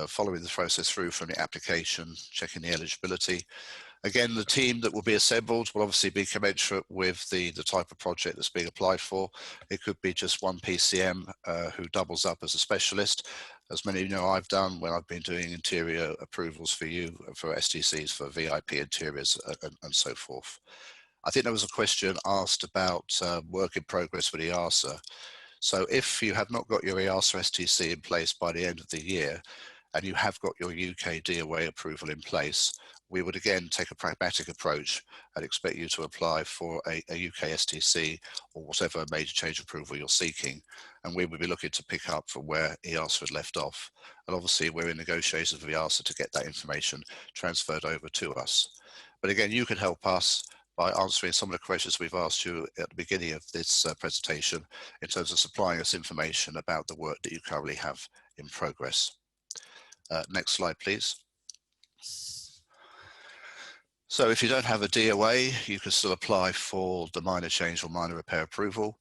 Following the process through from the application, checking the eligibility. Again, the team that will be assembled will obviously be commensurate with the type of project that's being applied for. It could be just one PCM who doubles up as a specialist. As many of you know, I've done when I've been doing interior approvals for you, for STCs, for VIP interiors and so forth. I think there was a question asked about work in progress for the EASA. So if you have not got your EASA STC in place by the end of the year, and you have got your UK DOA approval in place, we would again take a pragmatic approach and expect you to apply for a UK STC or whatever major change approval you're seeking. And we would be looking to pick up from where EASA had left off. And obviously we're in negotiations with EASA to get that information transferred over to us. But again, you can help us by answering some of the questions we've asked you at the beginning of this presentation in terms of supplying us information about the work that you currently have in progress. Next slide, please. So if you don't have a DOA, you can still apply for the minor change or minor repair approval.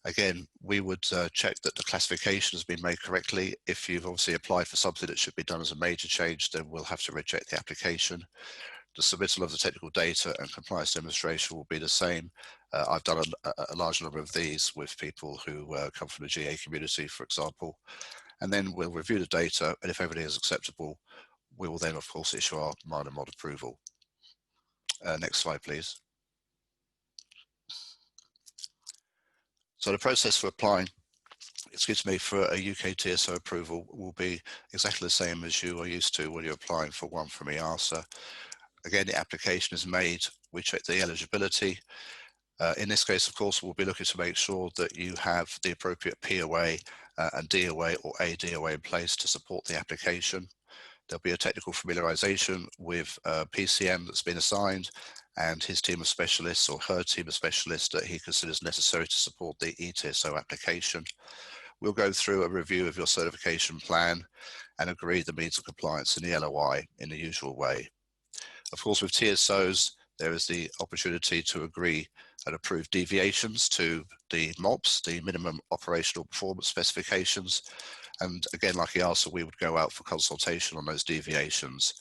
Again, we would check that the classification has been made correctly. If you've obviously applied for something that should be done as a major change, then we'll have to reject the application. The submittal of the technical data and compliance demonstration will be the same. I've done a large number of these with people who come from the GA community, for example. And then we'll review the data, and if everything is acceptable, we will then, of course, issue our minor mod approval. Next slide, please. So the process for applying, for a UK TSO approval will be exactly the same as you are used to when you're applying for one from EASA. Again, the application is made, we check the eligibility. In this case, of course, we'll be looking to make sure that you have the appropriate POA and DOA or ADOA in place to support the application. There'll be a technical familiarization with PCM that's been assigned and his team of specialists or her team of specialists that he considers necessary to support the ETSO application. We'll go through a review of your certification plan and agree the means of compliance in the LOI in the usual way. Of course, with TSOs, there is the opportunity to agree and approve deviations to the MOPS, the minimum operational performance specifications. And again, like EASA, we would go out for consultation on those deviations,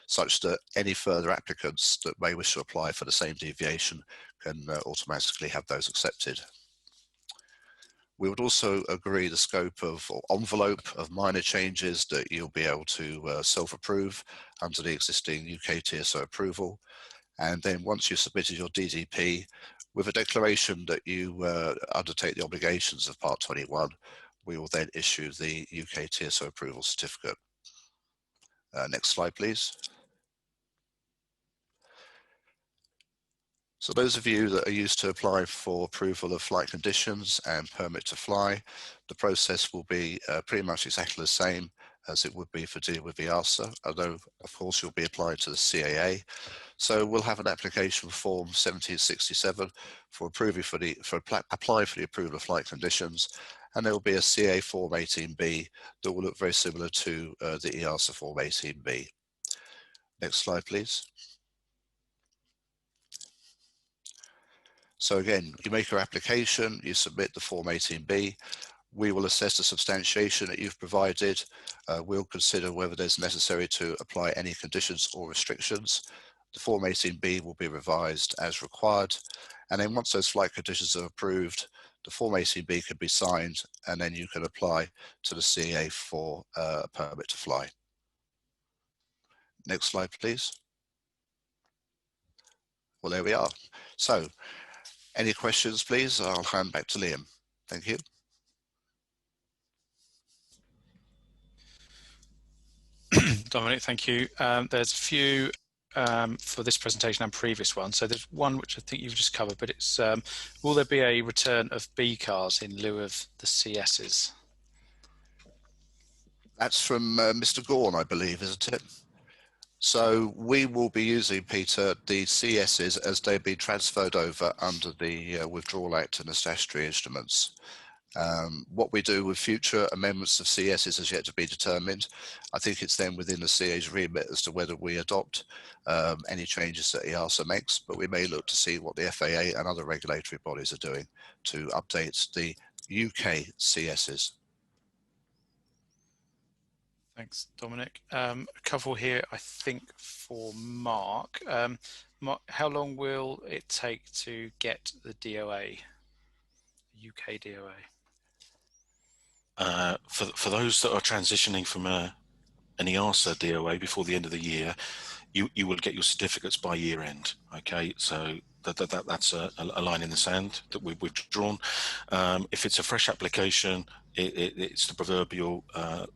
such that any further applicants that may wish to apply for the same deviation can automatically have those accepted. We would also agree the scope of or envelope of minor changes that you'll be able to self-approve under the existing UK TSO approval. And then once you've submitted your DDP with a declaration that you undertake the obligations of Part 21, we will then issue the UK TSO approval certificate. Next slide, please. So those of you that are used to apply for approval of flight conditions and permit to fly, the process will be pretty much exactly the same as it would be for dealing with EASA, although of course you'll be applying to the CAA. So we'll have an application form 1767 for applying for the approval of flight conditions, and there will be a CA form 18B that will look very similar to the EASA form 18B. Next slide, please. So again, you make your application, you submit the form 18B. We will assess the substantiation that you've provided. We'll consider whether there's necessary to apply any conditions or restrictions. The form 18B will be revised as required. And then once those flight conditions are approved, the form 18B can be signed, and then you can apply to the CA for a permit to fly. Next slide, please. Well, there we are. So, any questions, please? I'll hand back to Liam. Thank you. Dominic, thank you. There's a few for this presentation and previous one. So there's one which I think you've just covered, but it's will there be a return of BCARs in lieu of the CSs? That's from Mr. Gorn, I believe, isn't it? So we will be using, Peter, the CSs as they've been transferred over under the Withdrawal Act and the statutory instruments. What we do with future amendments of CSs has yet to be determined. I think it's then within the CA's remit as to whether we adopt any changes that EASA makes, but we may look to see what the FAA and other regulatory bodies are doing to update the UK CSs. Thanks, Dominic. A couple here, I think, for Mark. Mark, how long will it take to get the DOA, UK DOA? For those that are transitioning from an EASA DOA before the end of the year, you will get your certificates by year end. Okay, so that's a line in the sand that we've drawn. If it's a fresh application, it's the proverbial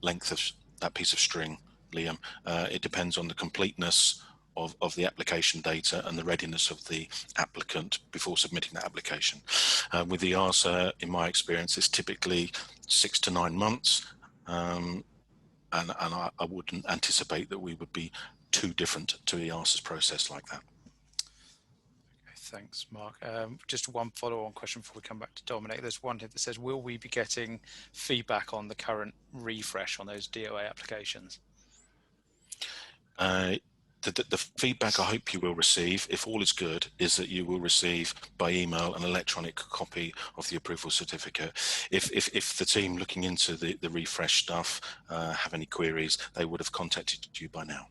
length of that piece of string, Liam. It depends on the completeness of the application data and the readiness of the applicant before submitting that application. With the EASA, in my experience, it's typically 6 to 9 months, and I wouldn't anticipate that we would be too different to EASA's process like that. Okay, Thanks, Mark. Just one follow-on question before we come back to Dominic. There's one here that says, will we be getting feedback on the current refresh on those DOA applications? The feedback I hope you will receive, if all is good, is that you will receive by email an electronic copy of the approval certificate. If the team looking into the refresh stuff have any queries, they would have contacted you by now.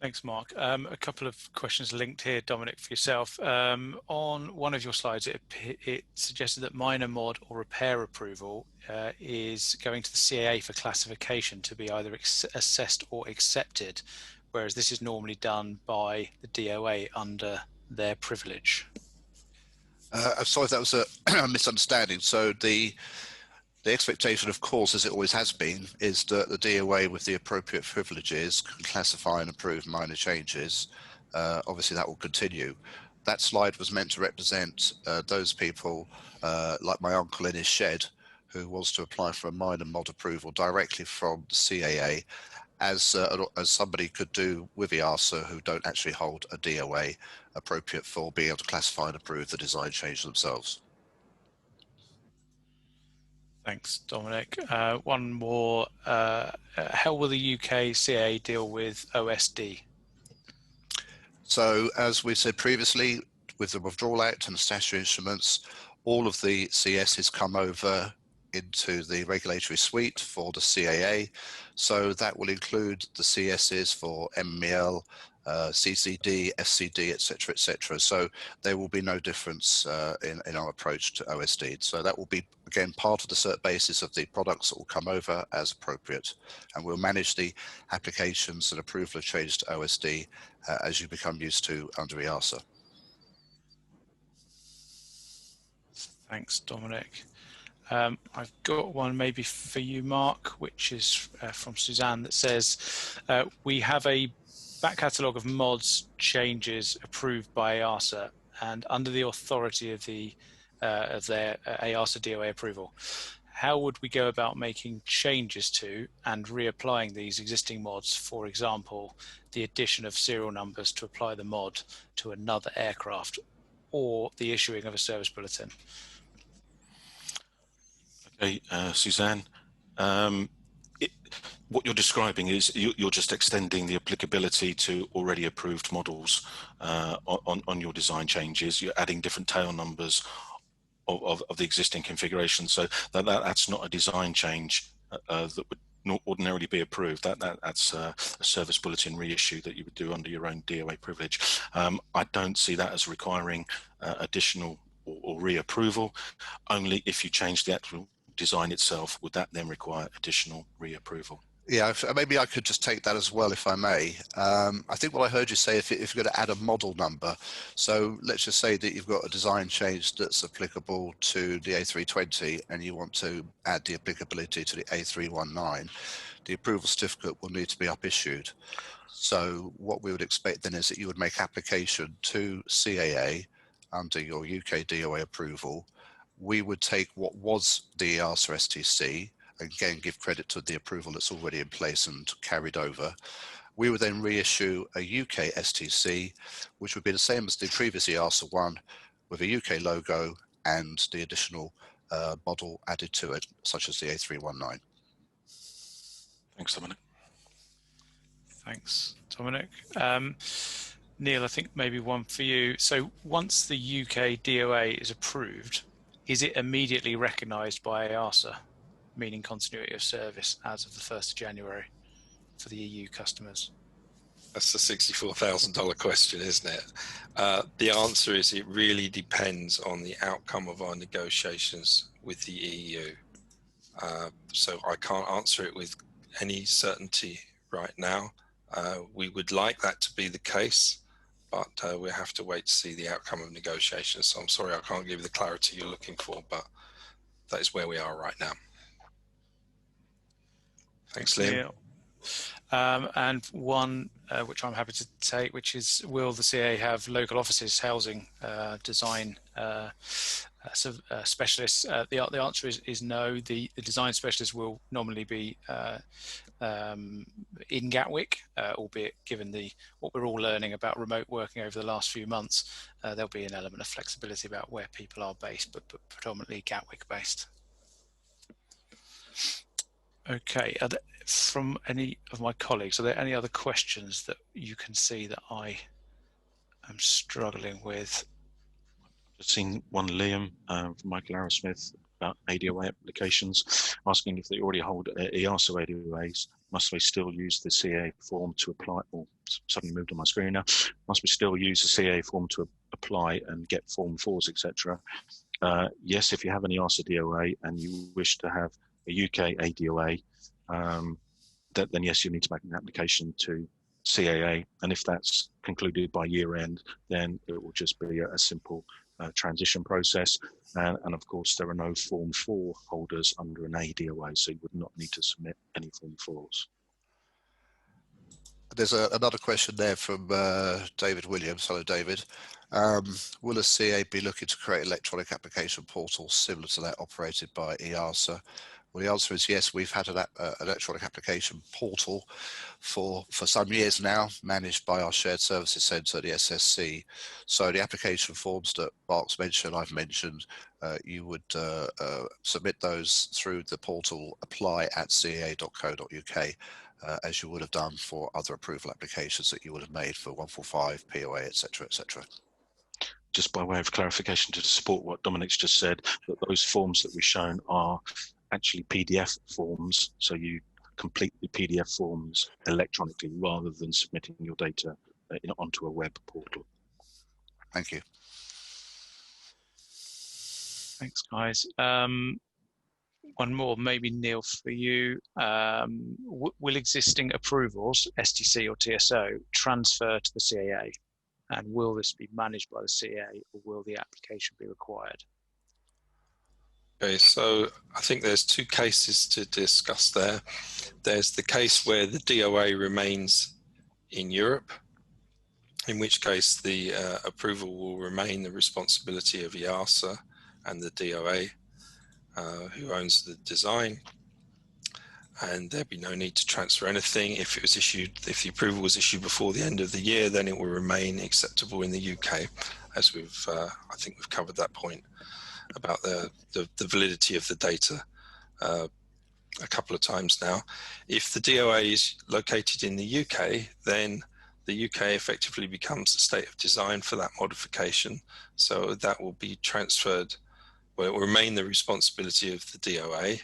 Thanks, Mark. A couple of questions linked here, Dominic, for yourself. On one of your slides, it suggested that minor mod or repair approval is going to the CAA for classification to be either assessed or accepted, whereas this is normally done by the DOA under their privilege. I'm sorry if that was a misunderstanding. So the expectation, of course, as it always has been, is that the DOA with the appropriate privileges can classify and approve minor changes. Obviously, that will continue. That slide was meant to represent those people, like my uncle in his shed, who was to apply for a minor mod approval directly from the CAA, as somebody could do with EASA who don't actually hold a DOA appropriate for being able to classify and approve the design change themselves. Thanks, Dominic. One more. How will the UK CA deal with OSD? So, as we said previously, with the Withdrawal Act and the statutory instruments, all of the CSs come over into the regulatory suite for the CAA. So that will include the CSs for MML, CCD, FCD, etc., etc. So there will be no difference in our approach to OSD. So that will be, again, part of the cert basis of the products that will come over as appropriate. And we'll manage the applications and approval of change to OSD as you become used to under EASA. Thanks, Dominic. I've got one maybe for you, Mark, which is from Suzanne, that says, we have a back catalogue of mods changes approved by EASA and under the authority of their EASA DOA approval. How would we go about making changes to and reapplying these existing mods? For example, the addition of serial numbers to apply the mod to another aircraft, or the issuing of a service bulletin. Okay, Suzanne, what you're describing is you're just extending the applicability to already approved models on your design changes. You're adding different tail numbers of the existing configuration. So that's not a design change that would not ordinarily be approved. That's a service bulletin reissue that you would do under your own DOA privilege. I don't see that as requiring additional or reapproval. Only if you change the actual design itself would that then require additional reapproval. Yeah, maybe I could just take that as well, if I may. I think what I heard you say, if you're going to add a model number, so let's just say that you've got a design change that's applicable to the A320 and you want to add the applicability to the A319, the approval certificate will need to be up-issued. So what we would expect then is that you would make application to CAA under your UK DOA approval. We would take what was the EASA STC, again, give credit to the approval that's already in place and carried over. We would then reissue a UK STC, which would be the same as the previous EASA one, with a UK logo and the additional model added to it, such as the A319. Thanks, Dominic. Thanks, Dominic. Neil, I think maybe one for you. So once the UK DOA is approved, is it immediately recognised by EASA, meaning continuity of service as of the 1st of January for the EU customers? That's the $64,000 question, isn't it? The answer is it really depends on the outcome of our negotiations with the EU. So I can't answer it with any certainty right now. We would like that to be the case, but we have to wait to see the outcome of negotiations. So I'm sorry I can't give you the clarity you're looking for, but that is where we are right now. Thanks, Liam. And one which I'm happy to take, which is, will the CA have local offices housing design specialists? The answer is no. The design specialists will normally be in Gatwick, albeit given what we're all learning about remote working over the last few months, there'll be an element of flexibility about where people are based, but predominantly Gatwick based. Okay, from any of my colleagues, are there any other questions that you can see that I am struggling with? Just seen one, Liam, from Michael Arrowsmith, about ADOA applications, asking if they already hold EASA ADOAs, must they still use the CA form to apply? Oh, suddenly moved on my screen now. Must we still use the CA form to apply and get Form 4s, etc.? Yes, if you have an EASA DOA and you wish to have a UK ADOA, then yes, you need to make an application to CAA, and if that's concluded by year end, then it will just be a simple transition process, and of course there are no Form 4 holders under an ADOA, so you would not need to submit any Form 4s. There's another question there from David Williams. Hello, David. Will a CA be looking to create electronic application portal similar to that operated by EASA? Well, the answer is yes. We've had an electronic application portal for some years now, managed by our Shared Services Centre, the SSC. So the application forms that Mark's mentioned, I've mentioned, you would submit those through the portal apply@caa.co.uk, as you would have done for other approval applications that you would have made for 145, POA, etc., etc. Just by way of clarification to support what Dominic's just said, that those forms that we've shown are actually PDF forms, so you complete the PDF forms electronically rather than submitting your data onto a web portal. Thank you. Thanks, guys. One more, maybe Neil, for you. Will existing approvals, STC or TSO, transfer to the CAA? And will this be managed by the CAA, or will the application be required? Okay, so I think there's two cases to discuss there. There's the case where the DOA remains in Europe, in which case the approval will remain the responsibility of EASA and the DOA, who owns the design, and there'd be no need to transfer anything. If it was issued, if the approval was issued before the end of the year, then it will remain acceptable in the UK, as we've, I think we've covered that point about the validity of the data a couple of times now. If the DOA is located in the UK, then the UK effectively becomes the state of design for that modification. So that will be transferred, well, it will remain the responsibility of the DOA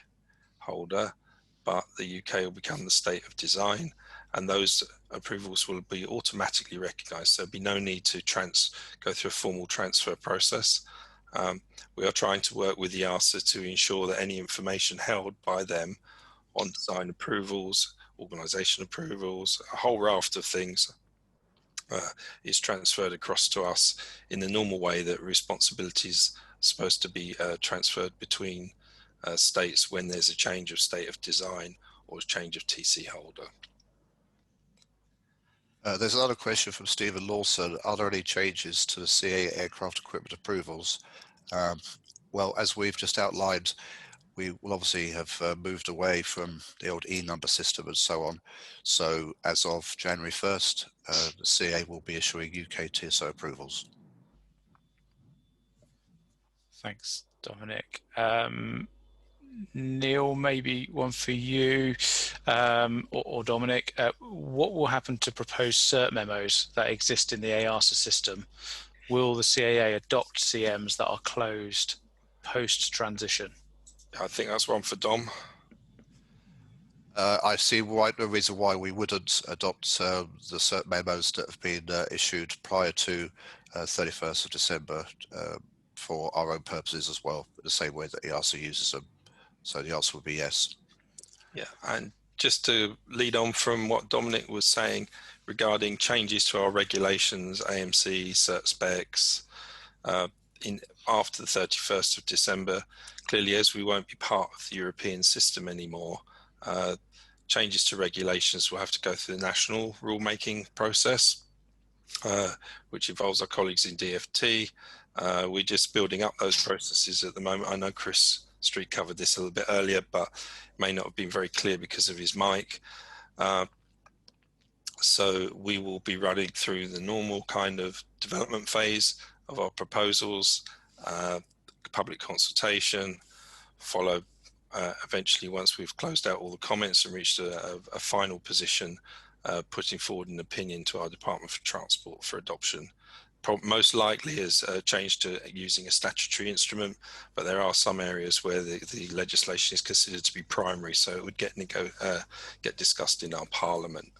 holder, but the UK will become the state of design, and those approvals will be automatically recognised. So there'll be no need to go through a formal transfer process. We are trying to work with the EASA to ensure that any information held by them on design approvals, organisation approvals, a whole raft of things is transferred across to us in the normal way that responsibilities are supposed to be transferred between states when there's a change of state of design or a change of TC holder. There's another question from Stephen Lawson. Are there any changes to the CA aircraft equipment approvals? Well, as we've just outlined, we will obviously have moved away from the old E-number system and so on. So as of January 1st, the CA will be issuing UK TSO approvals. Thanks, Dominic. Neil, maybe one for you, or Dominic. What will happen to proposed cert memos that exist in the EASA system? Will the CAA adopt CMs that are closed post-transition? I think that's one for Dom. I see no reason why we wouldn't adopt the cert memos that have been issued prior to 31st of December for our own purposes as well, the same way that EASA uses them. So the answer would be yes. Yeah, and just to lead on from what Dominic was saying regarding changes to our regulations, AMC, cert specs, after the 31st of December, clearly as we won't be part of the European system anymore, changes to regulations will have to go through the national rulemaking process, which involves our colleagues in DFT. We're just building up those processes at the moment. I know Chris Street covered this a little bit earlier, but it may not have been very clear because of his mic. So we will be running through the normal kind of development phase of our proposals, public consultation, followed eventually, once we've closed out all the comments and reached a final position, putting forward an opinion to our Department for Transport for adoption. Most likely is a change to using a statutory instrument, but there are some areas where the legislation is considered to be primary, so it would get discussed in our Parliament.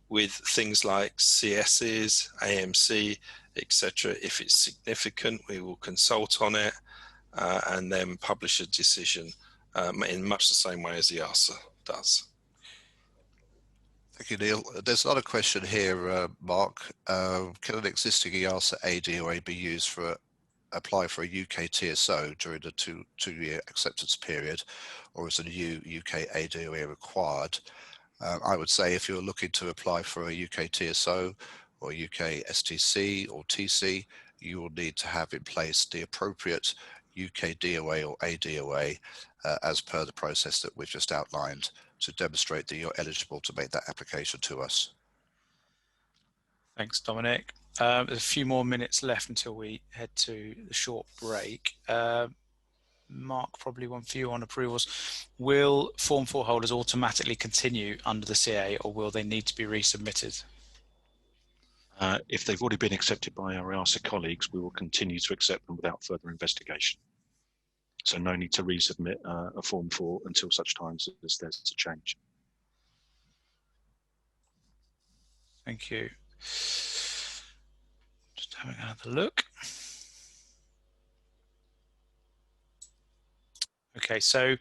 With things like CSs, AMC, etc. If it's significant, we will consult on it and then publish a decision in much the same way as the EASA does. Thank you, Neil. There's another question here, Mark. Can an existing EASA ADOA be used for apply for a UK TSO during the two-year acceptance period, or is a new UK ADOA required? I would say if you're looking to apply for a UK TSO or UK STC or TC, you will need to have in place the appropriate UK DOA or ADOA as per the process that we've just outlined to demonstrate that you're eligible to make that application to us. Thanks, Dominic. There's a few more minutes left until we head to the short break. Mark, probably one for you on approvals. Will Form 4 holders automatically continue under the CA, or will they need to be resubmitted? If they've already been accepted by our EASA colleagues, we will continue to accept them without further investigation. So no need to resubmit a Form 4 until such times as there's a change. Thank you. Just having another look. Okay, so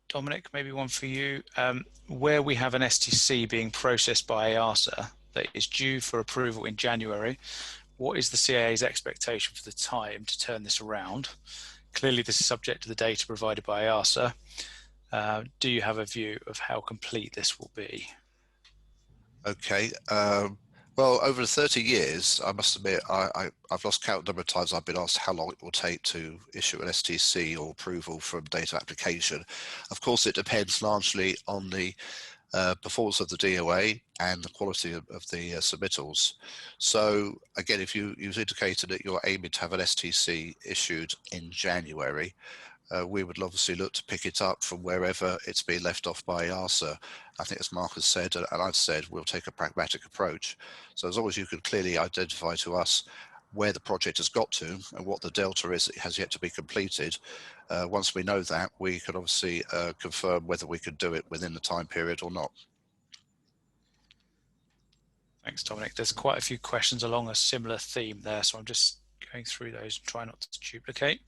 Dominic, maybe one for you. Where we have an STC being processed by EASA that is due for approval in January, what is the CAA's expectation for the time to turn this around? Clearly, this is subject to the data provided by EASA. Do you have a view of how complete this will be? Okay. Well, over 30 years, I must admit, I've lost count the number of times I've been asked how long it will take to issue an STC or approval from data application. Of course, it depends largely on the performance of the DOA and the quality of the submittals. So again, if you've indicated that you're aiming to have an STC issued in January, we would obviously look to pick it up from wherever it's been left off by EASA. I think as Mark has said, and I've said, we'll take a pragmatic approach. So as long as you can clearly identify to us where the project has got to and what the delta is that has yet to be completed, once we know that, we can obviously confirm whether we could do it within the time period or not. Thanks, Dominic. There's quite a few questions along a similar theme there, so I'm just going through those and try not to duplicate.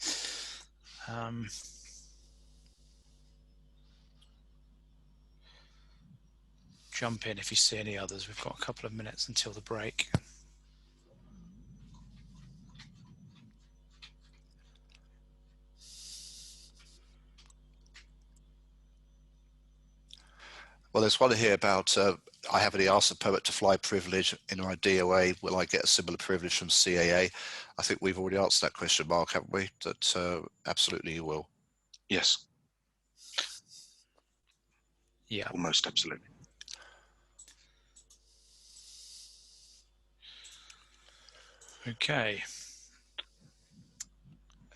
Jump in if you see any others. We've got a couple of minutes until the break. Well, there's one here about I have an EASA permit to fly privilege in my DOA. Will I get a similar privilege from CAA? I think we've already answered that question, Mark, haven't we? That absolutely you will. Yes. Yeah. Almost absolutely. Okay.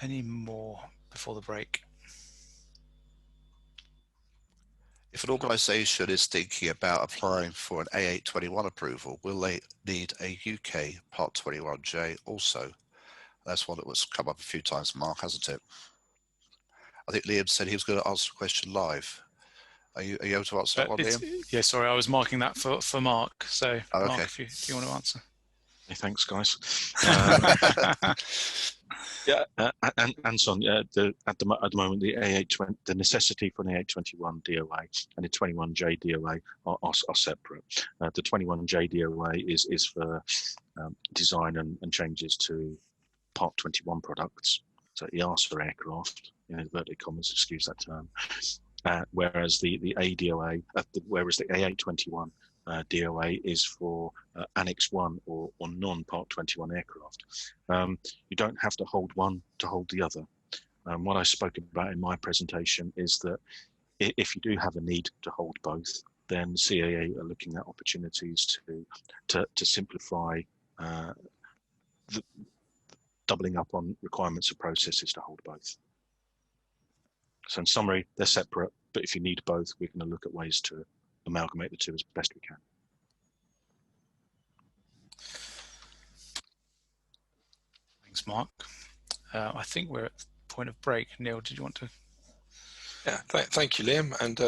Any more before the break? If an organisation is thinking about applying for an A821 approval, will they need a UK Part 21J also? That's one that was come up a few times, Mark, hasn't it? I think Liam said he was going to answer the question live. Are you able to answer that one, Liam? Yeah, sorry, I was marking that for Mark. So, okay. Mark, if you want to answer. Hey, thanks, guys. Yeah, Anton, at the moment, the A820, the necessity for an A821 DOA and a 21J DOA are separate. The 21J DOA is for design and changes to Part 21 products, so EASA aircraft, in inverted commas, excuse that term. whereas the ADOA, whereas the A821 DOA is for Annex 1 or non-Part 21 aircraft. You don't have to hold one to hold the other. What I spoke about in my presentation is that if you do have a need to hold both, then CAA are looking at opportunities to simplify the doubling up on requirements of processes to hold both. So in summary, they're separate, but if you need both, we're going to look at ways to amalgamate the two as best we can. Thanks, Mark. I think we're at the point of break. Neil, did you want to? Yeah, thank you, Liam, and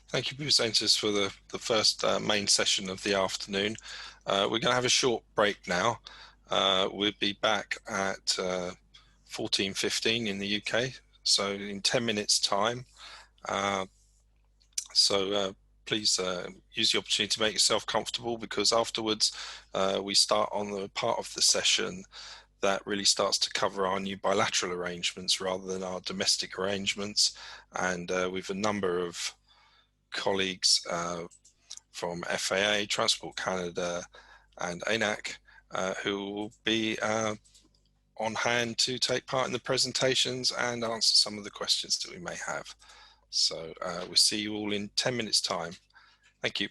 thank you, presenters, for the first main session of the afternoon. We're going to have a short break now. We'll be back at 14:15 in the UK, so in 10 minutes time. Please use the opportunity to make yourself comfortable, because afterwards we start on the part of the session that really starts to cover our new bilateral arrangements rather than our domestic arrangements, and with a number of colleagues from FAA, Transport Canada and ANAC who will be on hand to take part in the presentations and answer some of the questions that we may have. So we'll see you all in 10 minutes time. Thank you.